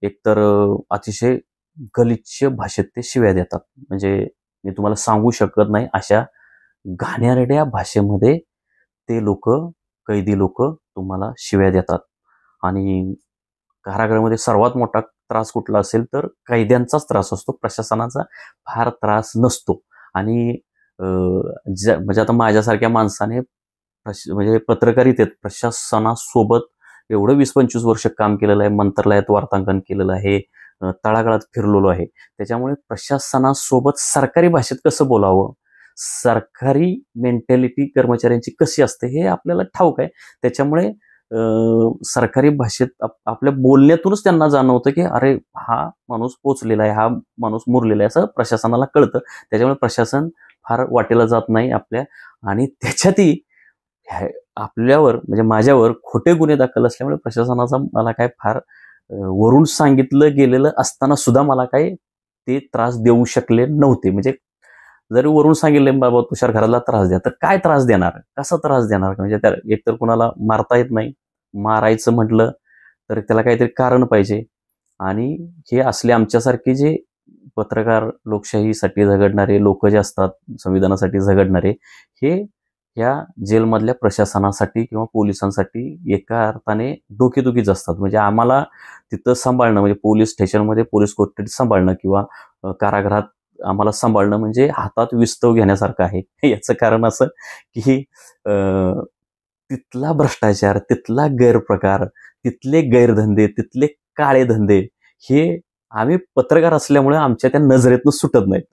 एकतर अतिशय गलिच्छ भाषेत ते शिव्या देतात, म्हणजे मी तुम्हाला सांगू शकत नाही अशा घाणेरड्या भाषेमध्ये ते कैदी लोक तुम्हाला शिव्या देतात. आणि कारागृहामध्ये सर्वात मोठा त्रास कुठला असेल तर कैद्यांचाच त्रास असतो, प्रशासनाचा फार त्रास नसतो. आणि म्हणजे आता माझ्यासारख्या माणसाने म्हणजे पत्रकारितेत प्रशासनासोबत एवढं 20-25 वर्ष काम केलेलं आहे, मंत्रालयात वार्तांकन केलेलं आहे, तळागाळात फिरलेलो आहे, त्याच्यामुळे प्रशासनासोबत सरकारी भाषेत कसं बोलावं, सरकारी मेंटॅलिटी कर्मचाऱ्यांची कशी असते हे आपल्याला ठाऊक आहे. त्याच्यामुळे सरकारी भाषेत आपल्या बोलण्यातूनच त्यांना जाणवतं की अरे हा माणूस पोचलेला आहे, हा माणूस मुरलेला आहे, असं प्रशासनाला कळतं. त्याच्यामुळे प्रशासन फार वाटेला जात नाही आपल्या. आणि त्याच्यातही आपल्यावर म्हणजे माझ्यावर खोटे गुन्हे दाखल असल्यामुळे प्रशासनाचा मला काय फार वरून सांगितलं गेलेलं असताना सुद्धा मला काय ते त्रास देऊ शकले नव्हते. म्हणजे जरी वरून सांगितलं बाबा तुषार घराला त्रास द्या, तर काय त्रास देणार, कसा त्रास देणार, म्हणजे एकतर कुणाला मारता येत नाही, मारायचं म्हटलं तर त्याला काहीतरी कारण पाहिजे. आणि हे असले आमच्यासारखे जे पत्रकार, लोकशाहीसाठी झगडणारे लोक जे असतात, संविधानासाठी झगडणारे, हे या जेलमधल्या प्रशासनासाठी किंवा पोलिसांसाठी एका अर्थाने डोकेदुखीच असतात. म्हणजे आम्हाला तिथं सांभाळणं, म्हणजे पोलीस स्टेशनमध्ये पोलीस कोठडीत सांभाळणं किंवा कारागृहात आम्हाला सांभाळणं म्हणजे हातात विस्तव घेण्यासारखं आहे. याचं कारण असं की तिथला भ्रष्टाचार, तिथला गैरप्रकार, तिथले गैरधंदे, तिथले काळे धंदे हे आम्ही पत्रकार असल्यामुळे आमच्या त्या नजरेतनं सुटत नाहीत.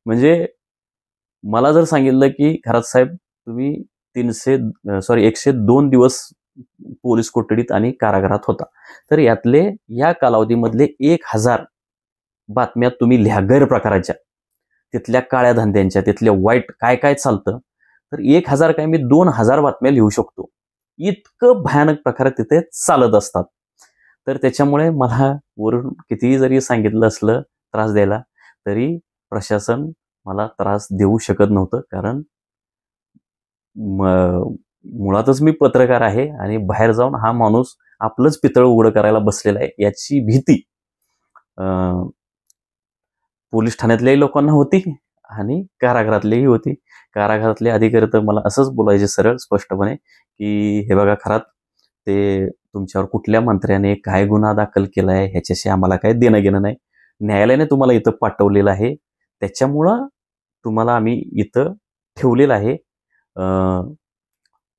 म्हणजे मला जर सांगितलं की खरात साहेब तुम्ही 102 दिवस पोलीस कोठडीत आणि कारागृहात होता, तर यातले या कालावधीमधले 1000 बातम्या तुम्ही लिहा गैरप्रकाराच्या, तिथल्या काळ्या धंद्यांच्या, तिथल्या वाईट काय काय चालतं, तर 1000 काय मी 2000 बातम्या लिहू शकतो. इतकं भयानक प्रकार तिथे चालत असतात. तर त्याच्यामुळे मला वरून कितीही जरी सांगितलं असलं त्रास द्यायला, तरी प्रशासन मला त्रास देऊ शकत नव्हतं. कारण मुळातच मी पत्रकार आहे आणि बाहेर जाऊन हा माणूस आपलंच पितळ उघडं करायला बसलेला आहे याची भीती पोलीस ठाण्यातल्याही लोकांना होती आणि कारागृहातलेही होती. कारागृहातले अधिकारी तर मला असंच बोलायचे सरळ स्पष्टपणे की हे बघा खरात, ते तुमच्यावर कुठल्या मंत्र्याने काय गुन्हा दाखल केला आहे ह्याच्याशी आम्हाला काही देणं घेणं नाही. न्यायालयाने तुम्हाला इथं पाठवलेलं आहे, त्याच्यामुळं तुम्हाला आम्ही इथं ठेवलेलं आहे.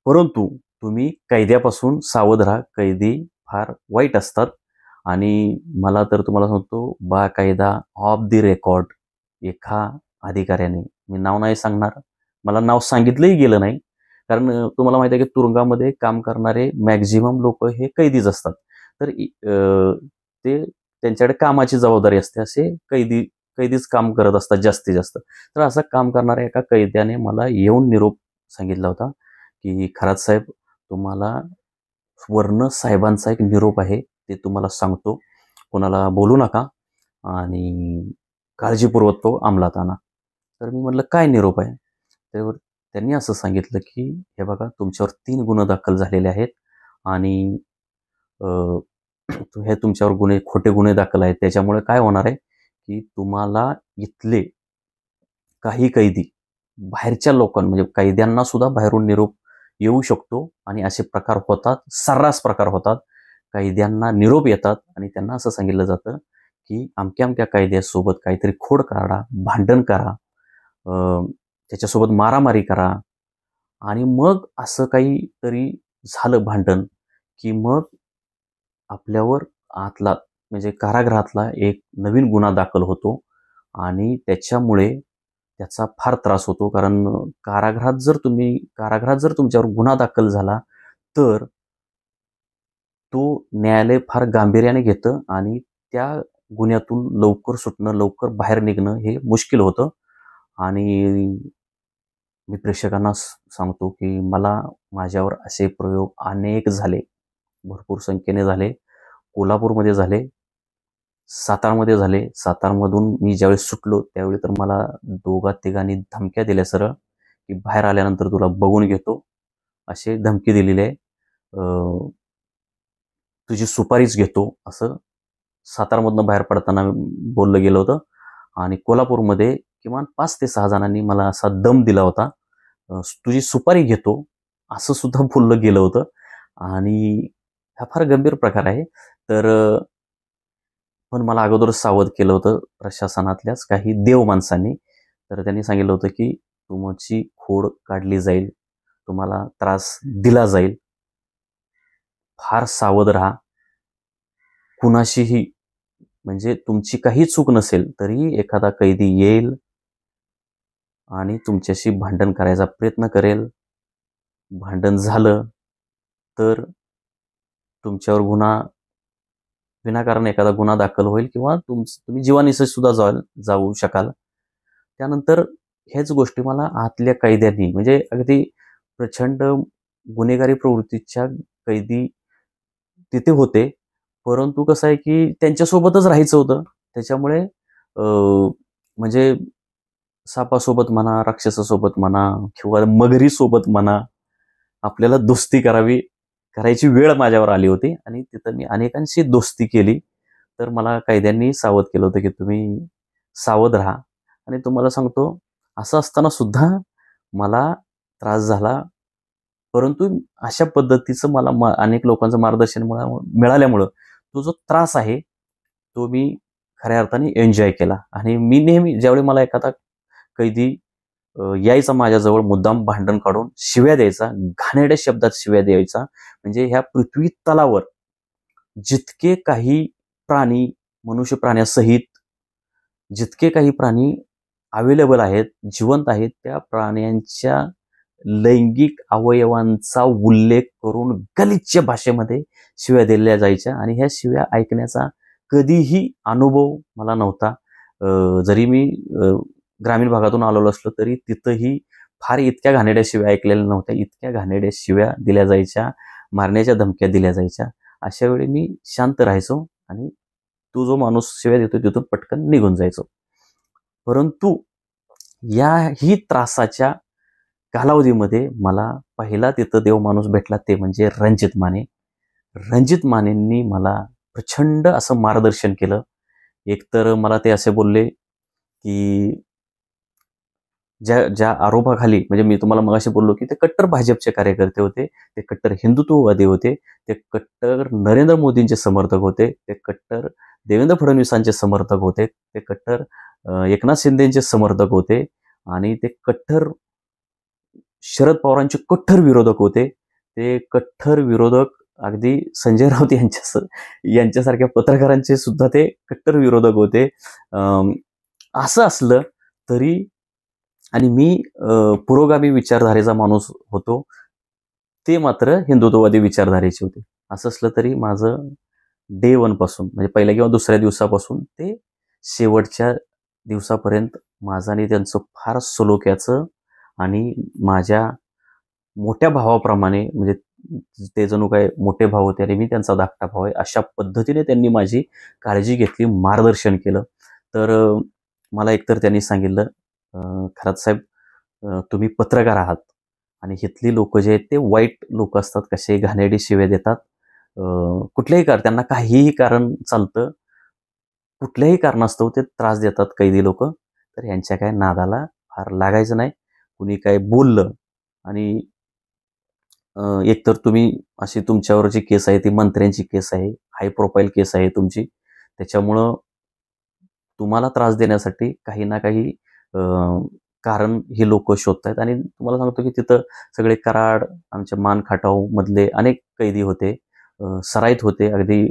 परंतु तुम्ही कैद्यापासून सावध राहा. कैदी फार वाईट असतात. आणि मला तर तुम्हाला सांगतो बाकायदा ऑफ दी रेकॉर्ड एका अधिकाऱ्याने, मी नाव नाही सांगणार, मला नाव सांगितलंही गेलं नाही, कारण तुम्हाला माहिती आहे की तुरुंगामध्ये काम करणारे मॅक्झिमम लोक हे कैदीच असतात. तर ते त्यांच्याकडे कामाची जबाबदारी असते, असे कैदीच काम करत असतात जास्तीत जास्त. तर असं काम करणाऱ्या एका कैद्याने मला येऊन निरोप सांगितला होता की खरात साहेब, तुम्हाला वर्ण साहेबांचा एक निरोप आहे, ते तुम्हाला सांगतो, कोणाला बोलू नका आणि काळजीपूर्वक तो अंमलात आणा. तर मी म्हटलं काय निरोप आहे? त्यावर त्यांनी असं सांगितलं की हे बघा तुमच्यावर 3 गुन्हे दाखल झालेले आहेत आणि हे तुमच्यावर खोटे गुन्हे दाखल आहेत. त्याच्यामुळे काय होणार आहे की तुम्हाला इथले काही कैदी बाहेरच्या लोकांना, म्हणजे कैद्यांना सुद्धा बाहेरून निरोप येऊ शकतो आणि असे प्रकार होतात, सर्रास प्रकार होतात. कैद्यांना निरोप येतात आणि त्यांना असं सांगितलं जातं की अमक्या अमक्या कैद्यासोबत काहीतरी खोड काढा, भांडण करा, त्याच्यासोबत मारामारी करा आणि मग असं काहीतरी झालं भांडण की मग आपल्यावर आतला म्हणजे कारागृहातला एक नवीन गुन्हा दाखल होतो आणि त्याच्यामुळे त्याचा फार त्रास होतो. कारण कारागृहात जर तुमच्यावर गुन्हा दाखल झाला तर तो न्यायालय फार गांभीर्याने घेतं आणि त्या गुन्ह्यातून लवकर सुटणं, लवकर बाहेर निघणं हे मुश्किल होतं. आणि मी प्रेक्षकांना सांगतो की मला माझ्यावर असे प्रयोग अनेक झाले, भरपूर संख्येने झाले. कोल्हापूरमध्ये झाले, सातारमध्ये झाले. सातारमधून मी ज्यावेळी सुटलो त्यावेळी तर मला 2-3 धमक्या दिल्या सरळ की बाहेर आल्यानंतर तुला बघून घेतो, असे धमकी दिलेली आहे. तुझी सुपारीच घेतो, असं सातारमधनं बाहेर पडताना बोललं गेलं होतं. आणि कोल्हापूरमध्ये किमान 5 ते 6 जणांनी मला असा दम दिला होता, तुझी सुपारी घेतो, असं सुद्धा बोललं गेलं होतं. आणि हा फार गंभीर प्रकार आहे. तर पण मला अगोदरच सावध केलं होतं प्रशासनातल्याच काही देव माणसांनी. तर त्यांनी सांगितलं होतं की तुमची खोड काढली जाईल, तुम्हाला त्रास दिला जाईल, फार सावध राहा. कुणाशीही, म्हणजे तुमची काही चूक नसेल तरी एखादा कैदी येईल आणि तुमच्याशी भांडण करायचा प्रयत्न करेल. भांडण झालं तर तुमच्यावर विनाकारण एखादा गुन्हा दाखल होईल किंवा तुम्ही जीवानिशी सुद्धा जाऊ शकाल. त्यानंतर हेच गोष्टी मला आतल्या कैद्यांनी, म्हणजे अगदी प्रचंड गुन्हेगारी प्रवृत्तीच्या कैदी तिथे होते, परंतु कसं आहे की त्यांच्यासोबतच राहायचं होतं. त्याच्यामुळे म्हणजे सापासोबत म्हणा, राक्षसासोबत म्हणा किंवा मगरीसोबत म्हणा, आपल्याला दोस्ती करावी करायची वेळ माझ्यावर आली होती आणि तिथं मी अनेकांशी दोस्ती केली. तर मला कैद्यांनी सावध केलं होतं की तुम्ही सावध राहा. आणि तुम्हाला सांगतो, असं असताना सुद्धा मला त्रास झाला. परंतु अशा पद्धतीचं मला अनेक लोकांचं मार्गदर्शन मिळाल्यामुळं तो जो त्रास आहे तो मी खऱ्या अर्थाने एन्जॉय केला. आणि मी नेहमी ज्यावेळी मला एखादा कैदी यायचा माझ्याजवळ मुद्दाम भांडण काढून शिव्या द्यायचा, घाणेरड्या शब्दात शिव्या द्यायचा. म्हणजे ह्या पृथ्वी तलावर जितके काही प्राणी, मनुष्य प्राण्यासहित जितके काही प्राणी अवेलेबल आहेत, जिवंत आहेत, त्या प्राण्यांच्या लैंगिक अवयवांचा उल्लेख करून गलिच्छ भाषेमध्ये शिव्या दिल्या जायच्या. आणि ह्या शिव्या ऐकण्याचा कधीही अनुभव मला नव्हता. जरी मी ग्रामीण भागातून आलेलो असलो तरी तिथंही फार इतक्या घाणेरड्या शिव्या ऐकलेल्या नव्हत्या. इतक्या घाणेरड्या शिव्या दिल्या जायच्या, मारण्याच्या धमक्या दिल्या जायच्या. अशा वेळी मी शांत राहायचो आणि तो जो माणूस शिव्या देतो तिथून पटकन निघून जायचो. परंतु याही त्रासाच्या कालावधीमध्ये मला पहिला तिथं देव माणूस भेटला ते म्हणजे रणजित माने. रणजित मानेंनी मला प्रचंड असं मार्गदर्शन केलं. एकतर मला ते असे बोलले की ज्या आरोपाखाली, म्हणजे मी तुम्हाला मगाशी बोललो की ते कट्टर भाजपचे कार्यकर्ते होते, ते कट्टर हिंदुत्ववादी होते, ते कट्टर नरेंद्र मोदींचे समर्थक होते, ते कट्टर देवेंद्र फडणवीसांचे समर्थक होते, ते कट्टर एकनाथ शिंदेचे समर्थक होते आणि ते कट्टर शरद पवारांचे कट्टर विरोधक होते. ते कट्टर विरोधक अगदी संजय राऊत यांच्यासारख्या पत्रकारांचे सुद्धा ते कट्टर विरोधक होते. असं असलं तरी आणि मी पुरोगामी विचारधारेचा माणूस होतो, ते मात्र हिंदुत्ववादी विचारधारेचे होते. असं असलं तरी माझं डे 1 पासून, म्हणजे पहिल्या किंवा दुसऱ्या दिवसापासून ते शेवटच्या दिवसापर्यंत माझं आणि त्यांचं फार सलोख्याचं आणि माझ्या मोठ्या भावाप्रमाणे, म्हणजे ते जणू काय मोठे भाव होते आणि मी त्यांचा धाकटा भाव आहे, अशा पद्धतीने त्यांनी माझी काळजी घेतली, मार्गदर्शन केलं. तर मला एकतर त्यांनी सांगितलं, खरात साहेब तुम्ही पत्रकार आहात आणि इथली लोक जे आहेत ते वाईट लोक असतात, कसे घाणेरडी शिव्या देतात, कुठल्याही त्यांना काहीही कारण चालतं, कुठल्याही कारणास्तव ते त्रास देतात कैदी लोक. तर यांच्या काय नादाला फार लागायचं नाही. कुणी काय बोललं आणि एकतर तुम्ही अशी तुमच्यावर जी केस आहे ती मंत्र्यांची केस आहे, हाय प्रोफाईल केस आहे तुमची, त्याच्यामुळं तुम्हाला त्रास देण्यासाठी काही ना काही कारण ही लोक शोधतायत. आणि तुम्हाला सांगतो की तिथं सगळे कराड, आमच्या मान खटाव मधले अनेक कैदी होते, सराईत होते, अगदी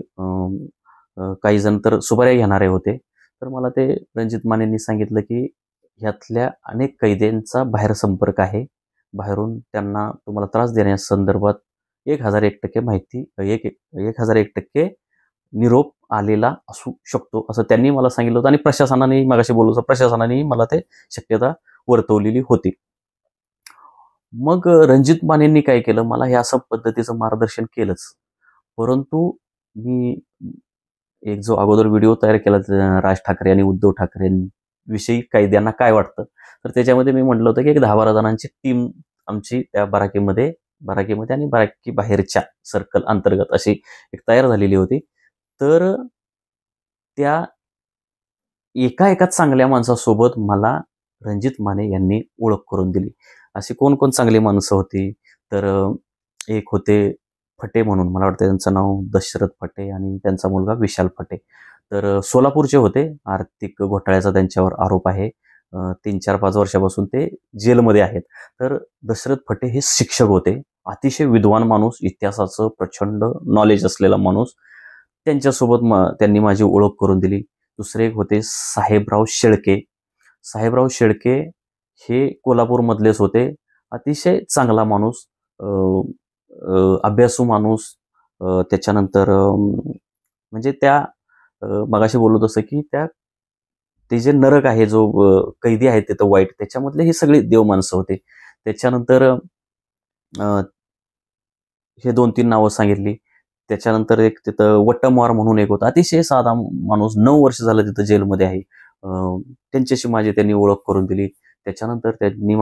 काही जण तर सुपाऱ्या घेणारे होते. तर मला ते रणजित मानेंनी सांगितलं की ह्यातल्या अनेक कैद्यांचा बाहेर संपर्क आहे, बाहेरून त्यांना तुम्हाला त्रास देण्याच्या संदर्भात 1001% माहिती, 1001% निरोप आलेला असू शकतो, असं त्यांनी मला सांगितलं होतं. आणि प्रशासनाने, मगाशी बोललो प्रशासनाने मला ते शक्यता वर्तवलेली होती. मग रणजित मानेंनी काय केलं, मला हे असं पद्धतीचं मार्गदर्शन केलंच. परंतु मी एक जो अगोदर व्हिडिओ तयार केला राज ठाकरे आणि उद्धव ठाकरेंविषयी कैद्यांना काय वाटतं, तर त्याच्यामध्ये मी म्हटलं होतं की एक 10-12 जणांची टीम आमची त्या बाराकीमध्ये आणि बाराकी बाहेरच्या सर्कल अंतर्गत अशी एक तयार झालेली होती. तर त्या एका चांगल्या माणसासोबत मला रणजित माने यांनी ओळख करून दिली. अशी कोण चांगली माणसं होती, तर एक होते फटे म्हणून, मला वाटतं त्यांचं नाव दशरथ फटे आणि त्यांचा मुलगा विशाल फटे. तर सोलापूरचे होते, आर्थिक घोटाळ्याचा त्यांच्यावर आरोप आहे. 3-4-5 वर्षापासून ते जेलमध्ये आहेत. तर दशरथ फटे हे शिक्षक होते, अतिशय विद्वान माणूस, इतिहासाचं प्रचंड नॉलेज असलेला माणूस. त्यांच्यासोबत त्यांनी माझी ओळख करून दिली. दुसरे एक होते साहेबराव शेळके. साहेबराव शेळके हे कोल्हापूरमधलेच होते, अतिशय चांगला माणूस, अभ्यासू माणूस. त्याच्यानंतर म्हणजे त्या मगाशी बोललो तसं की ते जे नरक आहे, जो कैदी आहे तिथं वाईट, त्याच्यामधले हे सगळे देव माणसं होते. त्याच्यानंतर हे 2-3 नावं सांगितली. त्याच्यानंतर एक तिथं वट्टमार म्हणून एक होता, अतिशय साधा माणूस, 9 वर्ष झालं तिथं जेलमध्ये आहे. त्यांच्याशी माझी त्यांनी ओळख करून दिली. त्याच्यानंतर त्यांनी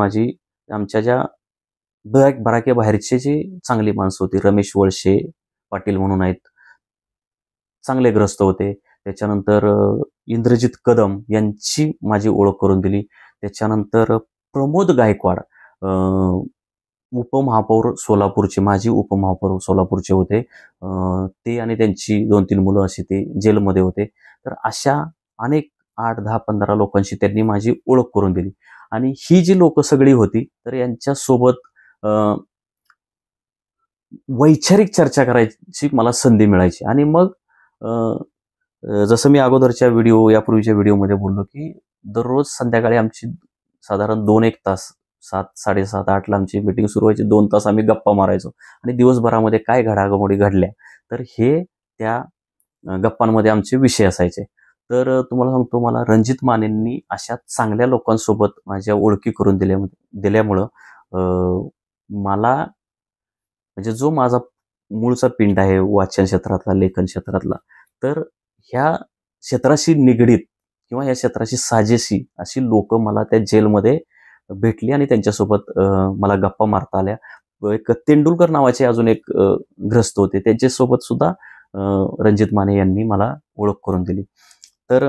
आमच्या ज्या बराके बाहेरचे जे चांगली माणसं होती, रमेश वळसे पाटील म्हणून आहेत, चांगले ग्रस्त होते. त्याच्यानंतर इंद्रजित कदम यांची माझी ओळख करून दिली. त्याच्यानंतर प्रमोद गायकवाड, उपमहापौर सोलापूरचे, माजी उपमहापौर सोलापूरचे होते. ते आणि त्यांची 2-3 मुलं अशी ते जेलमध्ये होते. तर अशा अनेक 8, 10, 15 लोकांशी त्यांनी माझी ओळख करून दिली. आणि ही जी लोक सगळी होती, तर यांच्यासोबत वैचारिक चर्चा करायची मला संधी मिळायची. आणि मग जसं मी अगोदरच्या यापूर्वीच्या व्हिडिओमध्ये बोललो, की दररोज संध्याकाळी आमची साधारण 2-1 तास, 7, 7:30, 8ला आमची मीटिंग सुरू व्हायची. 2 तास आम्ही गप्पा मारायचो आणि दिवसभरामध्ये काय घडामोडी घडल्या, तर हे त्या गप्पांमध्ये आमचे विषय असायचे. तर तुम्हाला सांगतो, मला रणजित मानेंनी अशा चांगल्या लोकांसोबत माझ्या ओळखी करून दिल्यामुळं मला, म्हणजे जो माझा मूळचा पिंड आहे वाचन क्षेत्रातला, लेखन क्षेत्रातला, तर ह्या क्षेत्राशी निगडीत किंवा या क्षेत्राशी साजेशी अशी लोक मला त्या जेलमध्ये भेटली आणि त्यांच्यासोबत मला गप्पा मारता आल्या. एक तेंडुलकर नावाचे अजून एक ग्रस्त होते, त्यांच्यासोबत सुद्धा रणजित माने यांनी मला ओळख करून दिली. तर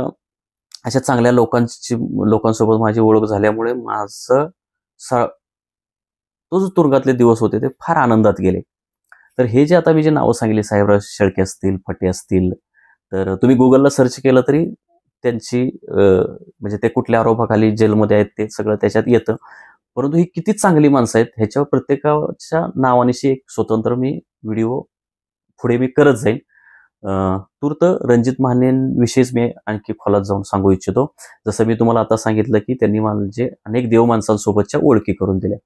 अशा चांगल्या लोकांसोबत माझी ओळख झाल्यामुळे माझं तो जो तुरुंगातले दिवस होते ते फार आनंदात गेले. तर हे जे आता मी जे नावं सांगितली, साहेबराव शेळके असतील, फटे असतील, तर तुम्ही गुगलला सर्च केलं तरी त्यांची म्हणजे ते कुठल्या आरोपाखाली जेलमध्ये आहेत ते सगळं त्याच्यात येतं. परंतु ही किती चांगली माणसं आहेत ह्याच्यावर प्रत्येकाच्या नावानिशी एक स्वतंत्र मी व्हिडिओ पुढे मी करत जाईन. तूर्त रणजित मानेंविषयीच मी आणखी खोलात जाऊन सांगू इच्छितो. जसं मी तुम्हाला आता सांगितलं की त्यांनी म्हणजे अनेक देव माणसांसोबतच्या ओळखी करून दिल्या.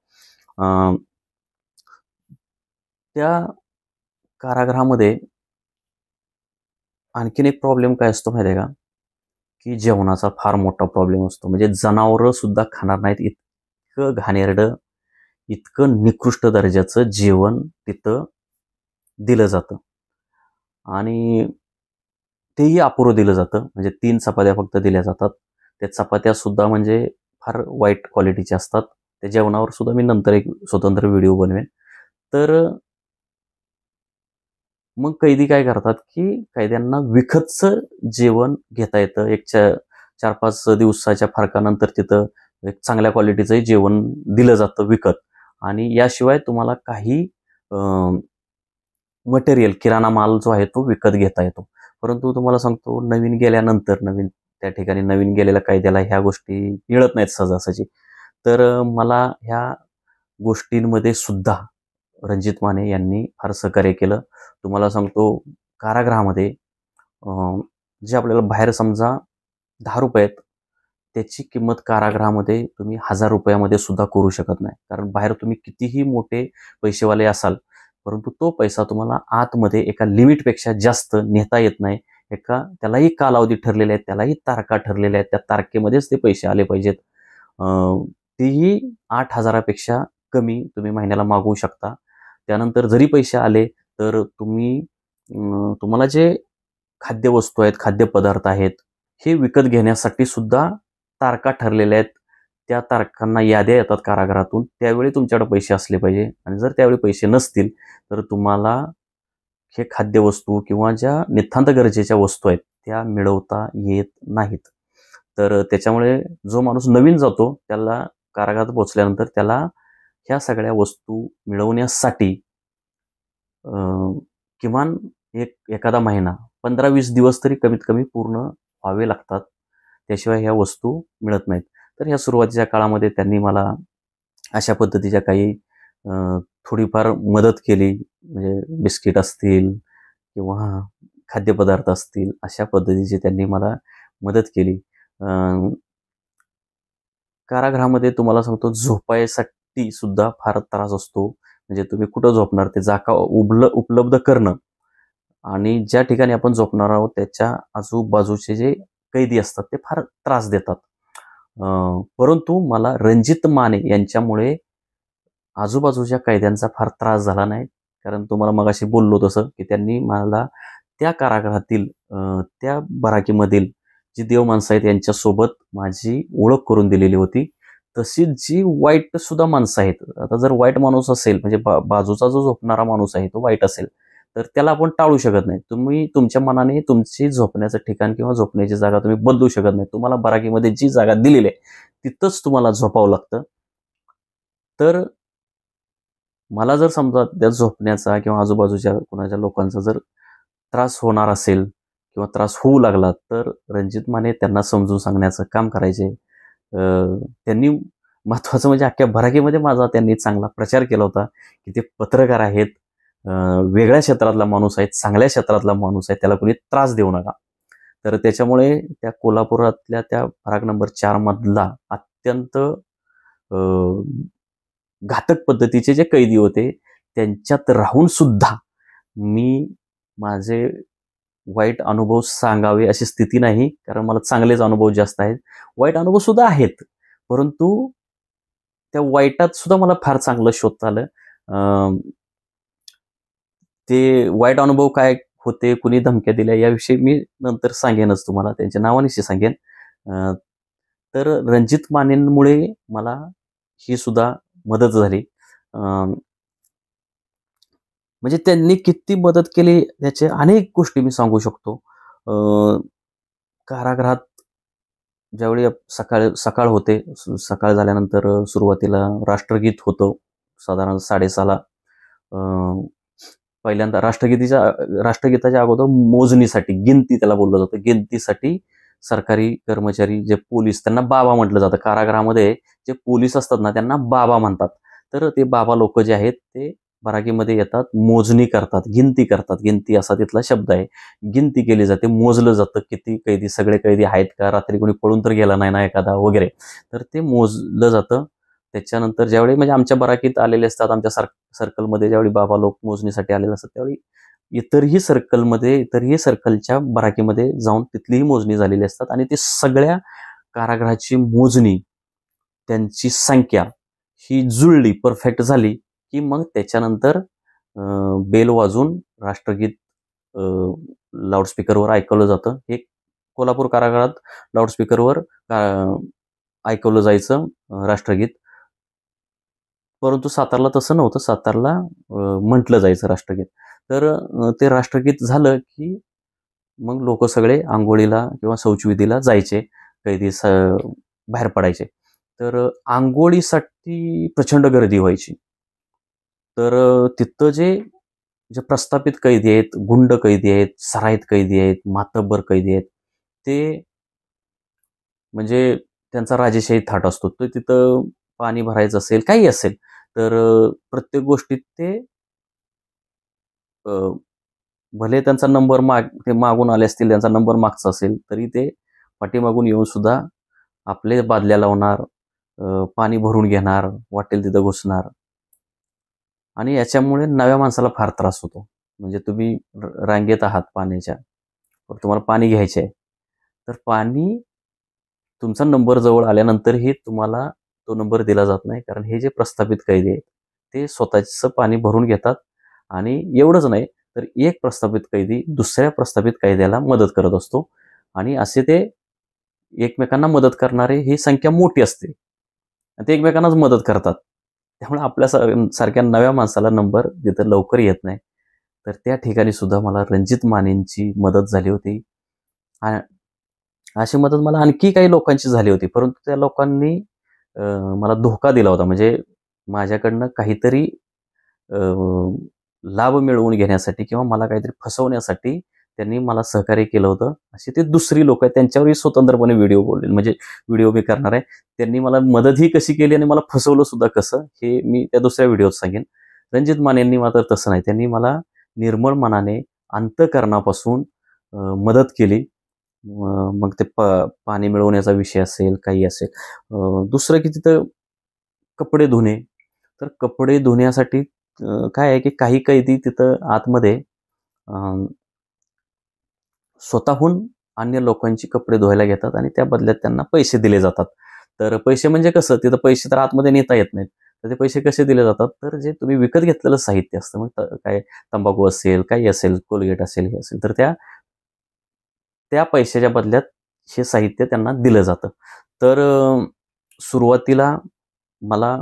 त्या कारागृहामध्ये आणखीन एक प्रॉब्लेम काय असतो माहिती आहे का, की जेवणाचा फार मोठा प्रॉब्लेम असतो. म्हणजे जनावरं सुद्धा खाणार नाहीत इतकं घाणेरडं, इतकं निकृष्ट दर्जाचं जेवण तिथं दिलं जातं. आणि तेही अपुरं दिलं जातं. म्हणजे 3 चपात्या फक्त दिल्या जातात. त्या चपात्या सुद्धा म्हणजे फार वाईट क्वालिटीच्या असतात. त्या जेवणावर सुद्धा मी नंतर एक स्वतंत्र व्हिडिओ बनवेन. तर मग कैदी काय करतात, की कैद्यांना विकतचं जेवण घेता येतं. एक 4-5 दिवसाच्या फरकानंतर तिथं एक चांगल्या क्वालिटीचंही जेवण दिलं जातं विकत. आणि याशिवाय तुम्हाला काही मटेरियल, किराणा माल जो आहे तो विकत घेता येतो. परंतु तुम्हाला सांगतो, नवीन त्या ठिकाणी नवीन गेलेल्या कैद्याला ह्या गोष्टी मिळत नाहीत सहजासहजी. तर मला ह्या गोष्टींमध्ये सुद्धा रणजित माने यांनी फार सहकार्य केलं. तुम्हाला सांगतो, कारागृहामध्ये जे आपल्याला बाहेर समजा ₹10 आहेत, त्याची किंमत कारागृहामध्ये तुम्ही ₹1000 सुद्धा करू शकत नाही. कारण बाहेर तुम्ही कितीही मोठे पैसेवाले असाल, परंतु तो पैसा तुम्हाला आतमध्ये एका लिमिटपेक्षा जास्त नेता येत नाही. त्यालाही कालावधी ठरलेले आहेत, त्यालाही तारखा ठरलेल्या आहेत. त्या तारखेमध्येच ते पैसे आले पाहिजेत. तेही 8,000पेक्षा कमी तुम्ही महिन्याला मागवू शकता. त्यानंतर जरी पैसे आले तर तुम्हाला जे खाद्यवस्तू आहेत, खाद्यपदार्थ आहेत, हे विकत घेण्यासाठी सुद्धा तारखा ठरलेल्या आहेत. त्या तारखांना याद्या येतात कारागृहातून. त्यावेळी तुमच्याकडे पैसे असले पाहिजे. आणि जर त्यावेळी पैसे नसतील तर तुम्हाला हे खाद्यवस्तू किंवा ज्या नितांत गरजेच्या वस्तू आहेत त्या मिळवता येत नाहीत. तर त्याच्यामुळे जो माणूस नवीन जातो त्याला कारागृहात पोहोचल्यानंतर त्याला ह्या सगळ्या वस्तू मिळवण्यासाठी किमान एखादा महिना, 15-20 दिवस तरी कमीत कमी पूर्ण व्हावे लागतात. त्याशिवाय ह्या वस्तू मिळत नाहीत. तर ह्या सुरुवातीच्या काळामध्ये त्यांनी मला अशा पद्धतीच्या काही थोडीफार मदत केली. म्हणजे बिस्किट असतील किंवा खाद्यपदार्थ असतील, अशा पद्धतीची त्यांनी मला मदत केली. कारागृहामध्ये तुम्हाला सांगतो, झोपायसाठी सुद्धा फार त्रास असतो. म्हणजे तुम्ही कुठं झोपणार, ते जागा उपलब्ध करणं आणि ज्या ठिकाणी आपण झोपणार आहोत त्याच्या आजूबाजूचे जे कैदी असतात ते फार त्रास देतात. परंतु मला रणजित माने यांच्यामुळे आजूबाजूच्या कैद्यांचा फार त्रास झाला नाही. कारण तुम्हाला मगाशी बोललो तसं, की त्यांनी मला त्या कारागृहातील त्या बराकीमधील जी देव माणसं आहेत यांच्यासोबत माझी ओळख करून दिलेली होती. तशी जी वाईट सुद्धा माणसं आहेत. आता जर वाईट माणूस असेल म्हणजे बाजूचा जो झोपणारा माणूस आहे तो वाईट असेल तर त्याला आपण टाळू शकत नाही. तुम्ही तुमच्या मनाने तुमची झोपण्याचं ठिकाण किंवा झोपण्याची जागा तुम्ही बदलू शकत नाही. तुम्हाला बराकीमध्ये जी जागा दिलेली आहे तिथंच तुम्हाला झोपावं लागतं. तर मला जर समजा त्या झोपण्याचा किंवा आजूबाजूच्या कोणाच्या लोकांचा जर त्रास होणार असेल किंवा त्रास होऊ लागला तर रणजित माने त्यांना समजून सांगण्याचं काम करायचे. त्यांनी महत्त्वाचं म्हणजे अख्ख्या बराकीमध्ये माझा त्यांनी चांगला प्रचार केला होता की ते पत्रकार आहेत, वेगळ्या क्षेत्रातला माणूस आहे, चांगल्या क्षेत्रातला माणूस आहे, त्याला कोणी त्रास देऊ नका. तर त्याच्यामुळे त्या कोल्हापुरातल्या त्या प्रभाग नंबर 4 मधला अत्यंत घातक पद्धतीचे जे कैदी होते त्यांच्यात राहून सुद्धा मी माझे वाईट अनुभव सांगावे अशी स्थिती नाही, कारण मला चांगलेच अनुभव जास्त आहेत. वाईट अनुभव सुद्धा आहेत, परंतु त्या वाईटात सुद्धा मला फार चांगलं शोधता आलं. ते वाईट अनुभव काय होते, कुणी धमक्या दिल्या याविषयी मी नंतर सांगेनच तुम्हाला, त्यांच्या नावानिशी सांगेन. तर रणजित मानेंमुळे मला ही सुद्धा मदत झाली. म्हणजे त्यांनी किती मदत केली याचे अनेक गोष्टी मी सांगू शकतो. कारागृहात ज्यावेळी सकाळ होते, सकाळ झाल्यानंतर सुरुवातीला राष्ट्रगीत होतं साधारण 6:30ला. पहिल्यांदा राष्ट्रगीताच्या अगोदर मोजणीसाठी, गिनती त्याला बोललं जातं, गिनतीसाठी सरकारी कर्मचारी जे पोलीस, त्यांना बाबा म्हटलं जातं. कारागृहामध्ये जे पोलीस असतात ना त्यांना बाबा म्हणतात. तर ते बाबा लोक जे आहेत ते बराकीमध्ये येतात, मोजणी करतात, गिनती करतात. गिनती असा तिथला शब्द आहे. गिनती केली जाते, मोजलं जातं किती कैदी, सगळे कैदी आहेत का, रात्री कोणी पळून तर गेला नाही ना एखादा वगैरे, तर ते मोजलं जातं. त्याच्यानंतर ज्यावेळी म्हणजे आमच्या बराकीत आलेले असतात, आमच्या सर्कलमध्ये ज्यावेळी बाबा लोक मोजणीसाठी आलेले असतात त्यावेळी इतरही सर्कलच्या बराकीमध्ये जाऊन तिथलीही मोजणी झालेली असतात आणि ते सगळ्या कारागृहाची मोजणी, त्यांची संख्या ही जुळली, परफेक्ट झाली की मग त्याच्यानंतर बेल वाजून राष्ट्रगीत लाऊडस्पीकरवर ऐकवलं जातं. हे कोल्हापूर कारागृहात लाऊडस्पीकरवर ऐकवलं जायचं राष्ट्रगीत. परंतु सातारला तसं नव्हतं. सातारला म्हटलं जायचं राष्ट्रगीत. तर ते राष्ट्रगीत झालं की मग लोक सगळे आंघोळीला किंवा शौचविधीला जायचे, कैदी बाहेर पडायचे. तर आंघोळीसाठी प्रचंड गर्दी व्हायची. तर तिथं जे प्रस्थापित कैदी आहेत, गुंड कैदी आहेत, सराईत कैदी आहेत, मातब्बर कैदी आहेत, ते म्हणजे त्यांचा राजेशाही थाट असतो. तर तिथं पाणी भरायचं असेल, काही असेल, तर प्रत्येक गोष्टीत ते भले त्यांचा नंबर ते मागून आले असतील, त्यांचा नंबर मागचा असेल, तरी ते पाठीमागून येऊन सुद्धा आपले बादल्या लावणार, पाणी भरून घेणार, वाटेल तिथं घुसणार. आणि याच्यामुळे नव्या माणसाला फार त्रास होतो. म्हणजे तुम्ही रांगेत आहात पाण्याच्या, तुम्हाला पाणी घ्यायचे आहे, तर पाणी तुमचा नंबर जवळ आल्यानंतरही तुम्हाला तो नंबर दिला जात नाही, कारण हे जे प्रस्थापित कैदी आहेत ते स्वतःचं पाणी भरून घेतात. आणि एवढंच नाही तर एक प्रस्थापित कैदी दुसऱ्या प्रस्थापित कैद्याला मदत करत असतो आणि असे ते एकमेकांना मदत करणारे ही संख्या मोठी असते, ते एकमेकांनाच मदत करतात. त्यामुळे आपल्या सारख्या नव्या माणसाला नंबर तिथं लवकर येत नाही. तर त्या ठिकाणी सुद्धा मला रणजित मानेंची मदत झाली होती. अशी मदत मला आणखी काही लोकांची झाली होती, परंतु त्या लोकांनी मला धोका दिला होता. म्हणजे माझ्याकडनं काहीतरी लाभ मिळवून घेण्यासाठी किंवा मला काहीतरी फसवण्यासाठी त्यांनी मला सहकार्य केलं होतं. अशी ते दुसरी लोक आहेत, त्यांच्यावरही स्वतंत्रपणे व्हिडिओ बोलेल, म्हणजे व्हिडिओ मी करणार आहे. त्यांनी मला मदतही कशी केली आणि मला फसवलं सुद्धा कसं, हे मी त्या दुसऱ्या व्हिडिओत सांगेन. रणजित मानेंनी मात्र तसं नाही, त्यांनी मला निर्मळ मनाने अंतःकरणापासून मदत केली. मग ते पाणी मिळवण्याचा विषय असेल, काही असेल. दुसरं की तिथं कपडे धुणे, तर कपडे धुण्यासाठी काय आहे की काही कैदी तिथं आतमध्ये स्वतःहून अन्य लोकांची कपडे धुवायला घेतात आणि त्या बदल्यात त्यांना पैसे दिले जातात. तर पैसे म्हणजे कसं, तिथं पैसे तर आतमध्ये नेता येत नाहीत, तर ते पैसे कसे दिले जातात, तर जे तुम्ही विकत घेतलेलं साहित्य असतं, मग काय तंबाखू असेल, काही असेल, कोलगेट असेल, हे असेल, तर त्या पैशाच्या बदल्यात हे साहित्य त्यांना दिलं जातं. तर सुरुवातीला मला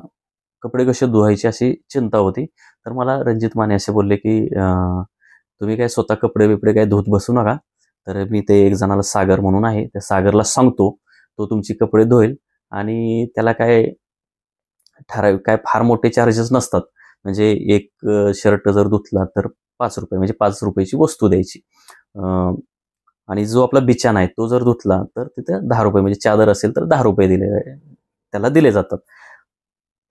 कपडे कसे धुवायचे अशी चिंता होती. तर मला रणजित माने असे बोलले, की तुम्ही काय स्वतः कपडे-बिपडे काय धुत बसू नका. तर मी ते एक जणाला सागर म्हणून आहे, त्या सागरला सांगतो. तो तुमची कपडे धुईल आणि त्याला काय ठराविक काय फार मोठे चार्जेस नसतात. म्हणजे एक शर्ट जर धुतला तर ₹5 म्हणजे ₹5 ची वस्तू द्यायची. आणि जो आपला बिछाना आहे तो जर धुतला तर तिथे ₹10 म्हणजे चादर असेल तर ₹10 त्याला दिले जातात.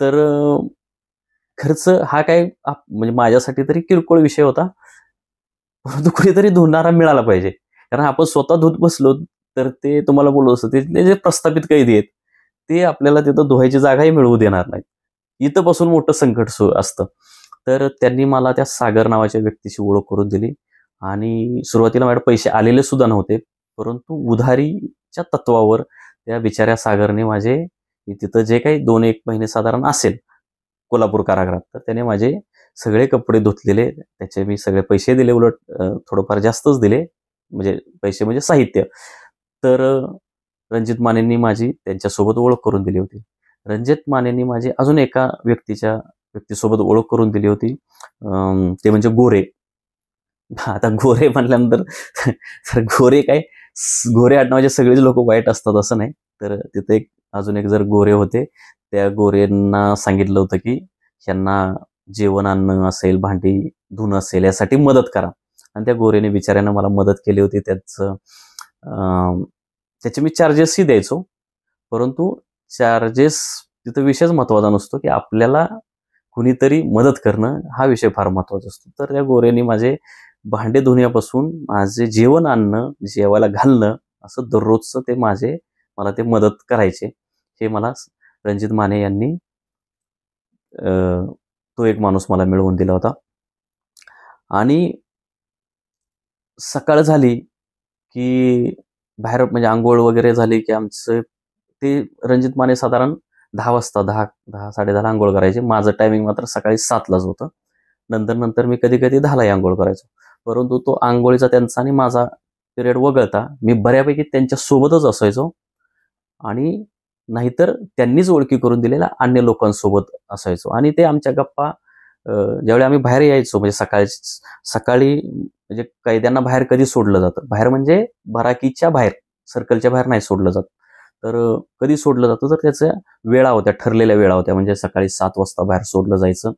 तर खर्च हा काय म्हणजे माझ्यासाठी तरी किरकोळ विषय होता. परंतु कुणीतरी धुणारा मिळाला पाहिजे. कारण आपण स्वतः धुत बसलो तर ते तुम्हाला बोललो असतो तिथले जे प्रस्थापित कैदी आहेत, ते आपल्याला तिथं धुवायची जागाही मिळवू देणार नाहीत. इथं पासून मोठं संकट असतं. तर त्यांनी मला त्या सागर नावाच्या व्यक्तीची ओळख करून दिली आणि सुरुवातीला माझ्याकडे पैसे आलेले सुद्धा नव्हते. परंतु उधारीच्या तत्वावर त्या बिचाऱ्या सागरने माझे तिथं जे काही 2-1 महिने साधारण असेल कोल्हापूर कारागृहात, तर त्याने माझे सगळे कपडे धुतलेले. त्याचे मी सगळे पैसे दिले, उलट थोडंफार जास्तच दिले. म्हणजे पैसे म्हणजे साहित्य. तर रणजित मानेंनी माझी त्यांच्यासोबत ओळख करून दिली होती. रणजित मानेंनी माझी अजून एका व्यक्तीसोबत ओळख करून दिली होती. ते म्हणजे गोरे. आता गोरे म्हणल्यानंतर तर गोरे काय गोरे आडनावाचे सगळेच लोक वाईट असतात असं नाही. तर तिथे अजून एक जर गोरे होते, त्या गोरेंना सांगितलं होतं की यांना जेवण आणणं असेल, भांडी धुणं असेल यासाठी मदत करा. आणि त्या गोरेने बिचाऱ्यानं मला मदत केली होती. त्याचे मी चार्जेसही द्यायचो. परंतु चार्जेस तिथं विषयच महत्त्वाचा नसतो, की आपल्याला कुणीतरी मदत करणं हा विषय फार महत्त्वाचा असतो. तर त्या गोरेने माझे भांडे धुण्यापासून माझे जेवण आणणं, जेवायला घालणं असं दररोजचं ते मला ते मदत करायचे. हे मला रणजित माने यांनी तो एक माणूस मला मिळवून दिला होता. आणि सकाळ झाली की बाहेर म्हणजे अंघोळ वगैरे झाली की आमचं ते रणजित माने साधारण 10 वाजता 10-10:30ला अंघोळ करायचे. माझं टायमिंग मात्र सकाळी 7लाच होतं. नंतर मी कधी-कधी 10लाही अंघोळ करायचो. परंतु तो अंघोळीचा त्यांचा आणि माझा पिरियड वगळता मी बऱ्यापैकी त्यांच्या सोबतच असायचो आणि नाहीतर त्यांनीच ओळखी करून दिलेल्या अन्य लोकांसोबत असायचो. आणि ते आमच्या गप्पा ज्यावेळी आम्ही बाहेर यायचो म्हणजे सकाळी म्हणजे कैद्यांना बाहेर कधी सोडलं जातं, बाहेर म्हणजे बराकीच्या बाहेर, सर्कलच्या बाहेर नाही सोडलं जात. तर कधी सोडलं जातं तर त्याच्या वेळा होत्या, ठरलेल्या वेळा होत्या. म्हणजे सकाळी 7 वाजता बाहेर सोडलं जायचं.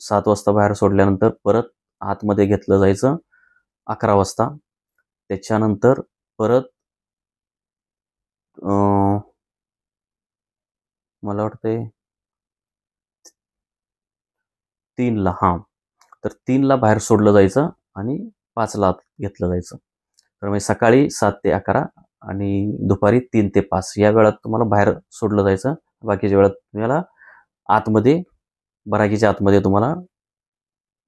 7 वाजता बाहेर सोडल्यानंतर परत आतमध्ये घेतलं जायचं 11 वाजता. त्याच्यानंतर परत मला वाटतंय 3ला तर 3ला बाहेर सोडलं जायचं आणि 5ला आत घेतलं जायचं. तर म्हणजे सकाळी 7 ते 11 आणि दुपारी 3 ते 5 या वेळात तुम्हाला बाहेर सोडलं जायचं. बाकीच्या वेळात तुम्हाला आतमध्ये बराकीच्या आतमध्ये तुम्हाला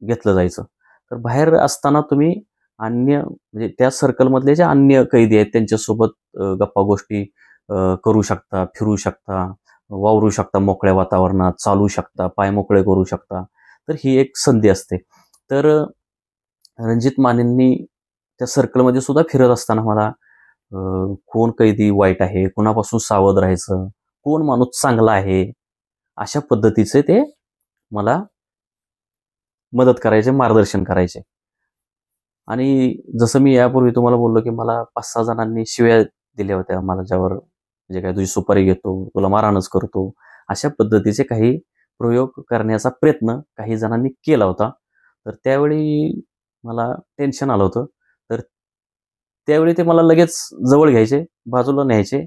घेतलं जायचं. तर बाहेर असताना तुम्ही अन्य म्हणजे त्या सर्कलमधले जे अन्य कैदी आहेत त्यांच्यासोबत गप्पा गोष्टी करू शकता, फिरू शकता, वावरू शकता, मोकळ्या वातावरणात चालू शकता, पाय मोकळे करू शकता. तर ही एक संधी असते. तर रणजित मानेंनी त्या सर्कलमध्ये सुद्धा फिरत असताना मला कोण कैदी वाईट आहे, कोणापासून सावध राहायचं, कोण माणूस चांगला आहे, अशा पद्धतीचे ते मला मदत करायचे, मार्गदर्शन करायचे. आणि जसं मी यापूर्वी तुम्हाला बोललो, की मला 5-6 जणांनी शिव्या दिल्या होत्या. मला ज्यावर म्हणजे काय तुझी सुपारी घेतो, तुला मारहाणच करतो, अशा पद्धतीचे काही प्रयोग करण्याचा प्रयत्न काही जणांनी केला होता. तर त्यावेळी मला टेन्शन आलं होतं. तर त्यावेळी ते मला लगेच जवळ घ्यायचे, बाजूला न्यायचे,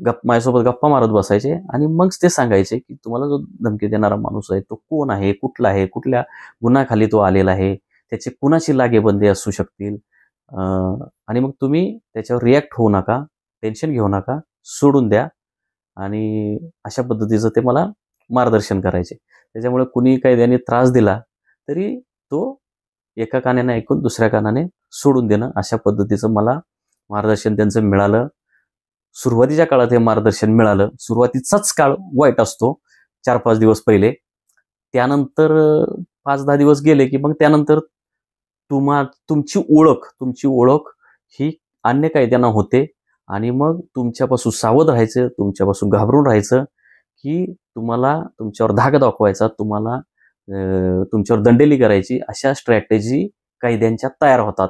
माझ्यासोबत गप्पा मारत बसायचे आणि मग ते सांगायचे, की तुम्हाला जो धमकी देणारा माणूस आहे तो कोण आहे, कुठला आहे, कुठल्या गुन्ह्याखाली तो आलेला आहे, त्याची कुणाची लागेबंदी असू शकतील आणि मग तुम्ही त्याच्यावर रिॲक्ट होऊ नका, टेन्शन घेऊ नका, सोडून द्या आणि अशा पद्धतीचं ते मला मार्गदर्शन करायचे. त्याच्यामुळे कुणी कैद्याने त्रास दिला तरी तो एका कानाने ऐकून दुसऱ्या कानाने सोडून देणं अशा पद्धतीचं मला मार्गदर्शन त्यांचं मिळालं. सुरुवातीच्या काळात हे मार्गदर्शन मिळालं. सुरुवातीचाच काळ वाईट असतो 4-5 दिवस पहिले. त्यानंतर 5-10 दिवस गेले की मग त्यानंतर तुमची ओळख ही अन्य कैद्यांना होते आणि मग तुमच्यापासून सावध राहायचं, तुमच्यापासून घाबरून राहायचं, की तुम्हाला तुमच्यावर धाक दाखवायचा, तुम्हाला तुमच्यावर दंडेली करायची, अशा स्ट्रॅटेजी कैद्यांच्या तयार होतात.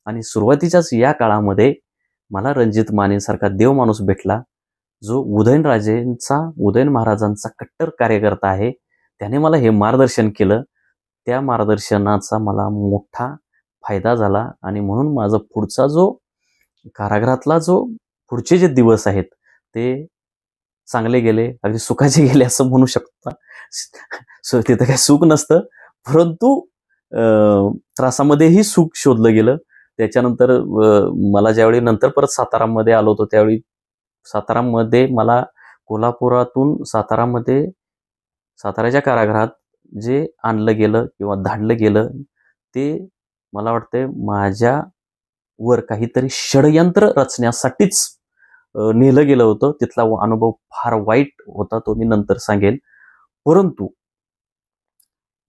आणि सुरुवातीच्याच या काळामध्ये मला रणजित मानेसारखा देव माणूस भेटला, जो उदयन महाराजांचा कट्टर कार्यकर्ता आहे. त्याने मला हे मार्गदर्शन केलं. त्या मार्गदर्शनाचा मला मोठा फायदा झाला आणि म्हणून माझा कारागृहातला पुढचे जे दिवस आहेत ते चांगले गेले, अगदी सुखाचे गेले असं म्हणू शकता. तिथं काही सुख नसतं, परंतु त्रासामध्येही सुख शोधलं गेलं. त्याच्यानंतर मला ज्यावेळी नंतर परत सातारामध्ये आलो होतो, त्यावेळी सातारामध्ये मला कोल्हापुरातून साताऱ्याच्या कारागृहात जे आणलं गेलं किंवा धाडलं गेलं, ते मला वाटतंय माझ्यावर काहीतरी षडयंत्र रचण्यासाठीच नेलं गेलं होतं. तिथला अनुभव फार वाईट होता, तो मी नंतर सांगेन. परंतु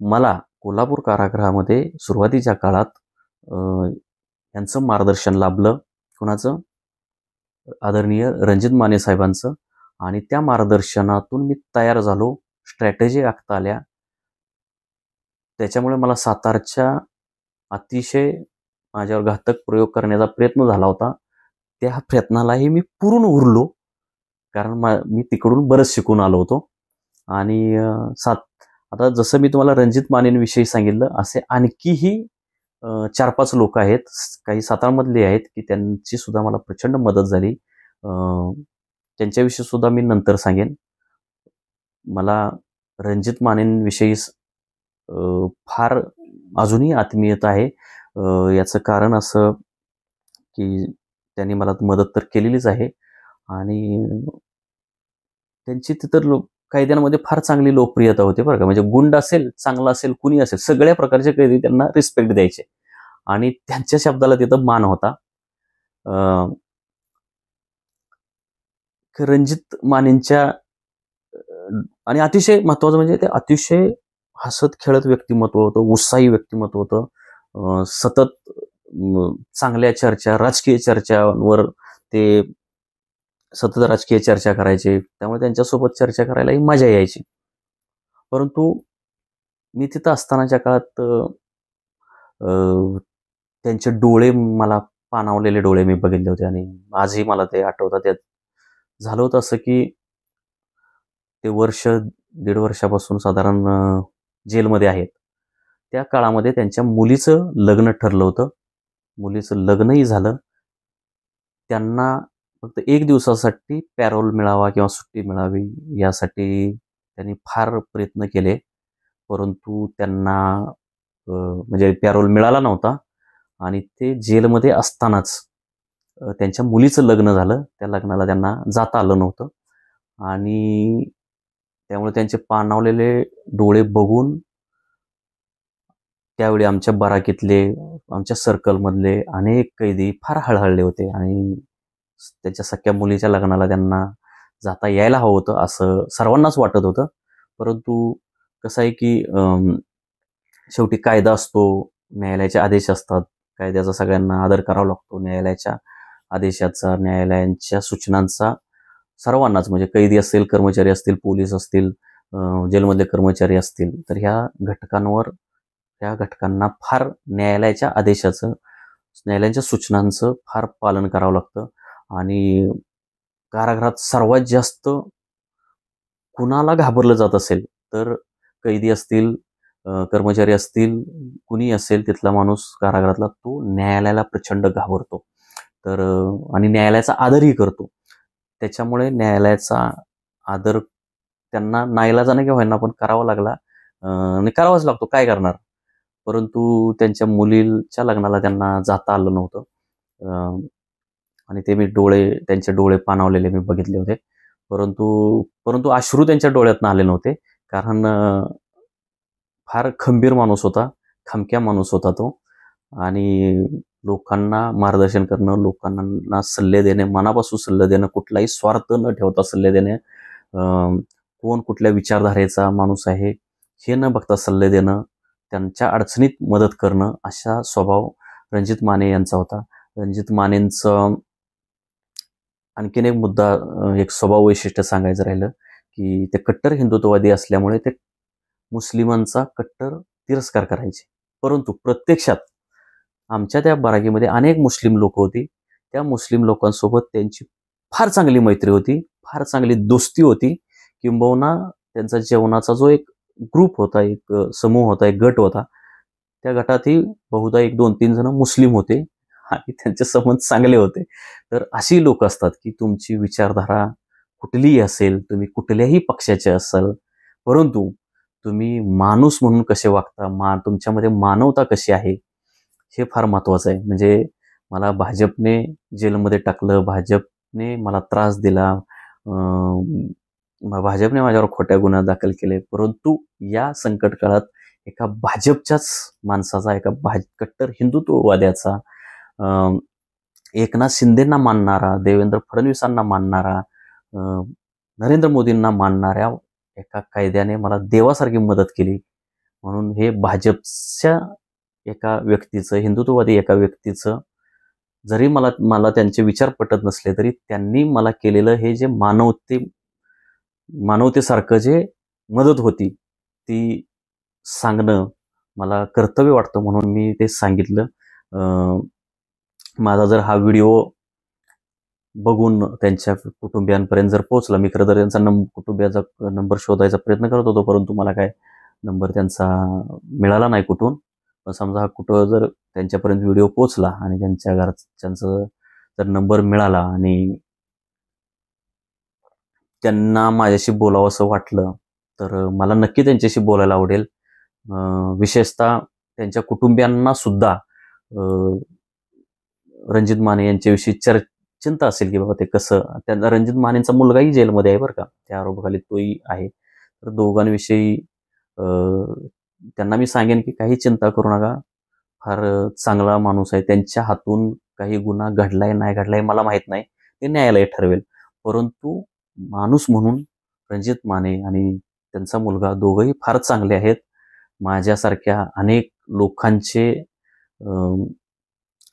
मला कोल्हापूर कारागृहामध्ये सुरुवातीच्या काळात यांचं मार्गदर्शन लाभलं. कुणाचं? आदरणीय रणजित माने साहेबांचं. आणि त्या मार्गदर्शनातून मी तयार झालो, स्ट्रॅटेजी आखता आल्या. त्याच्यामुळे मला सातारच्या अतिशय माझ्यावर घातक प्रयोग करण्याचा प्रयत्न झाला होता. त्या प्रयत्नालाही मी पूर्ण उरलो, कारण मी तिकडून बरंच शिकून आलो होतो. आणि आता जसं मी तुम्हाला रणजित मानेंविषयी सांगितलं, असे आणखीही 4-5 लोक आहेत, काही सातारमधले आहेत, की त्यांची सुद्धा मला प्रचंड मदत झाली. त्यांच्याविषयी सुद्धा मी नंतर सांगेन. मला रणजित मानेंविषयी फार अजूनही आत्मीयता आहे. याचं कारण असं की त्यांनी मला मदत तर केलेलीच आहे आणि त्यांची तिथं कैद्यांमध्ये फार चांगली लोकप्रियता होती बरं का. म्हणजे गुंड असेल, चांगला असेल, कुणी असेल, सगळ्या प्रकारचे कैदी त्यांना रिस्पेक्ट द्यायचे आणि त्यांच्या शब्दाला तिथं मान होता. रणजित मानेंच्या आणि अतिशय महत्वाचं म्हणजे ते अतिशय हसत खेळत व्यक्तिमत्व होतं, उत्साही व्यक्तिमत्व होतं. सतत चांगल्या चर्चा, राजकीय चर्चावर ते सतत राजकीय चर्चा करायचे, त्यामुळे त्यांच्यासोबत चर्चा करायलाही मजा यायची. परंतु मी तिथं असतानाच्या काळात त्यांचे डोळे, मला पाणावलेले डोळे मी बघितले होते आणि आजही मला ते आठवतात. त्यात झालं होतं असं की ते 1.5 वर्षापासून साधारण जेलमध्ये आहेत. त्या काळामध्ये त्यांच्या मुलीचं लग्न ठरलं होतं. मुलीचं लग्नही झालं. त्यांना फक्त 1 दिवसासाठी पॅरोल मिळावा किंवा सुट्टी मिळावी यासाठी त्यांनी फार प्रयत्न केले, परंतु त्यांना म्हणजे पॅरोल मिळाला नव्हता आणि ते जेलमध्ये असतानाच त्यांच्या मुलीचं लग्न झालं. त्या लग्नाला त्यांना जाता आलं नव्हतं आणि त्यामुळे त्यांचे पाणावलेले डोळे बघून त्यावेळी आमच्या बराकीतले, आमच्या सर्कलमधले अनेक कैदी फार हळहळले होते आणि त्याच्या सख्या मुलीच्या लग्नाला त्यांना जाता यायला हवं होतं असं सर्वांनाच वाटत होतं. परंतु कसं आहे की शेवटी कायदा असतो, न्यायालयाचे आदेश असतात, कायद्याचा सगळ्यांना आदर करावा लागतो. न्यायालयाच्या आदेशाचा, न्यायालयांच्या सूचनांचा सर्वांनाच, म्हणजे कैदी असतील, कर्मचारी असतील, पोलीस असतील, जेलमधले कर्मचारी असतील, तर ह्या घटकांना फार न्यायालयाच्या आदेशाचं, न्यायालयाच्या सूचनांचं फार पालन करावं लागतं. आणि कारागृहात सर्वात जास्त कुणाला घाबरलं जात असेल तर कैदी असतील, कर्मचारी असतील, कुणी असेल, तिथला माणूस कारागृहातला तो न्यायालयाला प्रचंड घाबरतो. तर आणि न्यायालयाचा आदरही करतो. त्याच्यामुळे न्यायालयाचा आदर त्यांना नाईलाजाने का होईना पण करावा लागला आणि करावाच लागतो, काय करणार. परंतु त्यांच्या मुलीच्या लग्नाला त्यांना जाता आलं नव्हतं आणि ते त्यांचे डोळे पाणावलेले मी बघितले होते. परंतु अश्रू त्यांच्या डोळ्यातनं आले नव्हते, कारण फार खंबीर माणूस होता, खमक्या माणूस होता तो. आणि लोकांना मार्गदर्शन करणं, लोकांना सल्ले देणे, मनापासून सल्ले देणं, कुठलाही स्वार्थ न ठेवता सल्ले देणे, कोण कुठल्या विचारधारेचा माणूस आहे हे न बघता सल्ले देणं, त्यांच्या अडचणीत मदत करणं, असा स्वभाव रणजित माने यांचा होता. रणजित मानेंचं आणखीन एक मुद्दा, एक स्वभाव वैशिष्ट्य सांगायचं राहिलं की ते कट्टर हिंदुत्ववादी असल्यामुळे ते मुस्लिमांचा कट्टर तिरस्कार करायचे. परंतु प्रत्यक्षात आमच्या त्या बारागीमध्ये अनेक मुस्लिम लोक होती. त्या मुस्लिम लोकांसोबत त्यांची फार चांगली मैत्री होती, फार चांगली दोस्ती होती. किंबहुना त्यांचा जेवणाचा जो एक ग्रुप होता, एक समूह होता, एक गट होता, त्या गटातही बहुधा 1-2-3 जण मुस्लिम होते आणि त्यांचे संबंध चांगले होते. तर अशी लोक असतात की तुमची विचारधारा कुठलीही असेल, तुम्ही कुठल्याही पक्षाचे असाल, परंतु तुम्ही माणूस म्हणून कसे वागता, तुमच्यामध्ये मानवता कशी आहे, हे फार महत्त्वाचं आहे. म्हणजे मला भाजपने जेलमध्ये टाकलं, भाजपने मला त्रास दिला, भाजपने माझ्यावर खोट्या गुन्हा दाखल केले, परंतु या संकट काळात एका भाजपच्याच माणसाचा, एका कट्टर हिंदुत्ववाद्याचा, एकनाथ शिंदेंना मानणारा, देवेंद्र फडणवीसांना मानणारा, नरेंद्र मोदींना मानणाऱ्या एका कायद्याने मला देवासारखी मदत केली. म्हणून हे भाजपच्या एका व्यक्तीचं, हिंदुत्ववादी एका व्यक्तीचं, जरी मला त्यांचे विचार पटत नसले तरी त्यांनी मला केलेलं हे जे मानवतेसारखं जे मदत होती ती सांगणं मला कर्तव्य वाटतं, म्हणून मी ते सांगितलं. माझा जर हा व्हिडिओ बघून त्यांच्या कुटुंबियांपर्यंत जर पोहोचला, मी खरं तर त्यांचा कुटुंबियाचा नंबर शोधायचा प्रयत्न करत होतो, परंतु मला काय नंबर त्यांचा मिळाला नाही कुठून. पण समजा हा कुठं जर त्यांच्यापर्यंत व्हिडिओ पोहोचला आणि त्यांच्या घरच्यांचा जर नंबर मिळाला आणि त्यांना माझ्याशी बोलावं असं वाटलं, तर मला नक्की त्यांच्याशी बोलायला आवडेल. विशेषतः त्यांच्या कुटुंबियांना सुद्धा रणजित माने यांच्याविषयी चिंता असेल की बाबा ते कसं, त्यांना रणजित मानेंचा मुलगाही जेलमध्ये आहे बरं का, त्या आरोपाखाली तोही आहे. तर दोघांविषयी त्यांना मी सांगेन की काही चिंता करू नका, फार चांगला माणूस आहे. त्यांच्या हातून काही गुन्हा घडलाय नाही घडलाय मला माहीत नाही, ते न्यायालय ठरवेल, परंतु माणूस म्हणून रणजित माने आणि त्यांचा मुलगा दोघंही फार चांगले आहेत. माझ्यासारख्या अनेक लोकांचे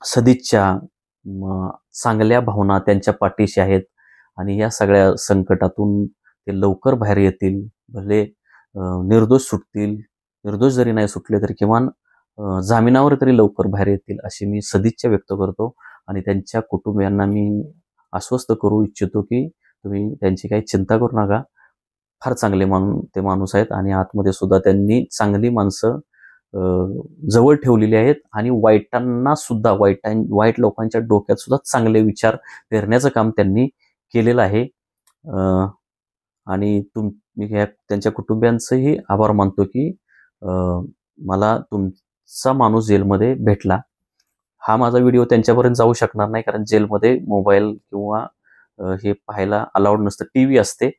सदिच्छा, चांगल्या भावना त्यांच्या पाठीशी आहेत आणि या सगळ्या संकटातून ते लवकर बाहेर येतील. भले निर्दोष सुटतील, निर्दोष जरी नाही सुटले तरी किमान जामिनावर तरी लवकर बाहेर येतील अशी मी सदिच्छा व्यक्त करतो. आणि त्यांच्या कुटुंबियांना मी आश्वस्त करू इच्छितो की तुम्ही त्यांची काही चिंता करू नका, फार चांगले ते माणूस आहेत आणि आतमध्ये सुद्धा त्यांनी चांगली माणसं जवळ ठेवलेली आहेत आणि वाईटांना सुद्धा, वाईट लोकांच्या डोक्यात सुद्धा चांगले विचार पेरण्याचं काम त्यांनी केलेलं आहे. आणि मी त्यांच्या कुटुंबियांचंही आभार मानतो की मला तुमचा माणूस जेलमध्ये भेटला. हा माझा व्हिडिओ त्यांच्यापर्यंत जाऊ शकणार नाही कारण जेलमध्ये मोबाईल किंवा हे पाहायला अलाउड नसतं. टीव्ही असते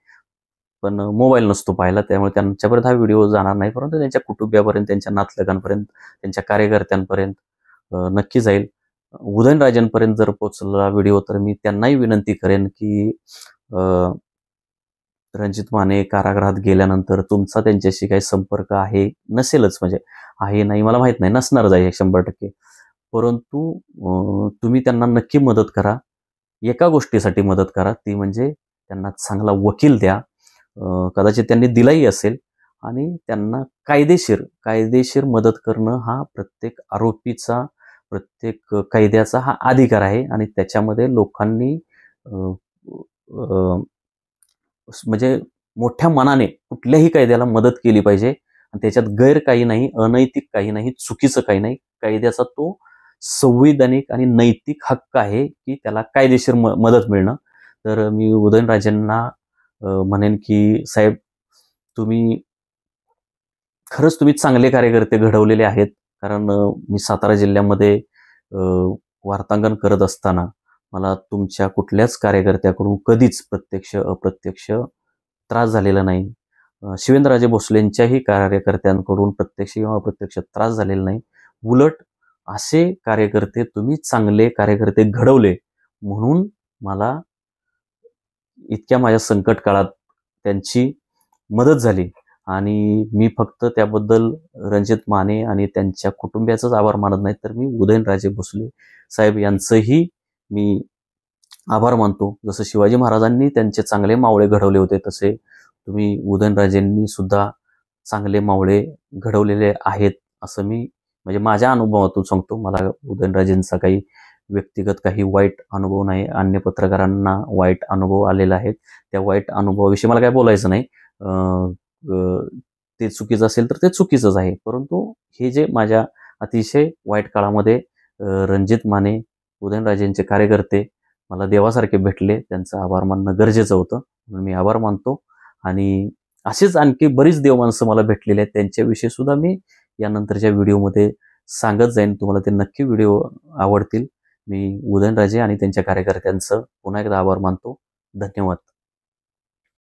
पण मोबाईल नसतो पाहायला, त्यामुळे त्यांच्यापर्यंत हा व्हिडिओ जाणार नाही, परंतु त्यांच्या कुटुंबियापर्यंत, त्यांच्या नातलगांपर्यंत, त्यांच्या कार्यकर्त्यांपर्यंत नक्की जाईल. उदयनराजेंपर्यंत जर पोचला व्हिडिओ तर मी त्यांनाही विनंती करेन की रणजित माने कारागृहात गेल्यानंतर तुमचा त्यांच्याशी काही संपर्क आहे, नसेलच, म्हणजे आहे नाही मला माहीत नाही, नसणारच आहे 100%, परंतु तुम्ही त्यांना नक्की मदत करा. एका गोष्टीसाठी मदत करा, ती म्हणजे त्यांना चांगला वकील द्या. कदाचित त्यांनी दिलाही असेल आणि त्यांना कायदेशीर मदत करणं हा प्रत्येक आरोपीचा, प्रत्येक कैद्याचा हा अधिकार आहे आणि त्याच्यामध्ये लोकांनी म्हणजे मोठ्या मनाने कुठल्याही कायद्याला मदत केली पाहिजे आणि त्याच्यात गैर काही नाही, अनैतिक काही नाही, चुकीचं काही नाही. कायद्याचा तो संविधानिक आणि नैतिक हक्क आहे की त्याला कायदेशीर मदत मिळणं. तर मी उदयनराजेंना म्हणेन की साहेब, खरंच तुम्ही चांगले कार्यकर्ते घडवलेले आहेत. कारण मी सातारा जिल्ह्यामध्ये वार्तांकन करत असताना मला तुमच्या कुठल्याच कार्यकर्त्याकडून कधीच प्रत्यक्ष अप्रत्यक्ष त्रास झालेला नाही. शिवेंद्रराजे भोसलेंच्याही कार्यकर्त्यांकडून प्रत्यक्ष किंवा अप्रत्यक्ष त्रास झालेला नाही. उलट असे कार्यकर्ते, तुम्ही चांगले कार्यकर्ते घडवले म्हणून मला इतक्या माझ्या संकट काळात त्यांची मदत झाली आणि मी फक्त त्याबद्दल रणजित माने आणि त्यांच्या कुटुंबियाचाच आभार मानत नाही, तर मी उदयनराजे भोसले साहेब यांचंही मी आभार मानतो. जसं शिवाजी महाराजांनी त्यांचे चांगले मावळे घडवले होते, तसे तुम्ही उदयनराजेंनी सुद्धा चांगले मावळे घडवलेले आहेत, असं मी म्हणजे माझ्या अनुभवातून सांगतो. मला उदयनराजेंचा काही व्यक्तिगत काही वाईट अनुभव नाही. अन्य पत्रकारांना वाईट अनुभव आलेला आहे. त्या वाईट अनुभवाविषयी मला काय बोलायचं नाही. ते चुकीचं असेल तर ते चुकीचंच आहे. परंतु हे जे माझ्या अतिशय वाईट काळामध्ये रणजित माने, उदयनराजेंचे कार्यकर्ते मला देवासारखे भेटले. त्यांचा आभार मानणं गरजेचं होतं, म्हणून मी आभार मानतो. आणि असेच आणखी बरीच देव माणसं मला भेटलेले आहेत, त्यांच्याविषयी सुद्धा मी यानंतरच्या व्हिडिओमध्ये सांगत जाईन. तुम्हाला ते नक्की व्हिडिओ आवडतील. मी उदयनराजे आणि त्यांच्या कार्यकर्त्यांचं पुन्हा एकदा आभार मानतो. धन्यवाद.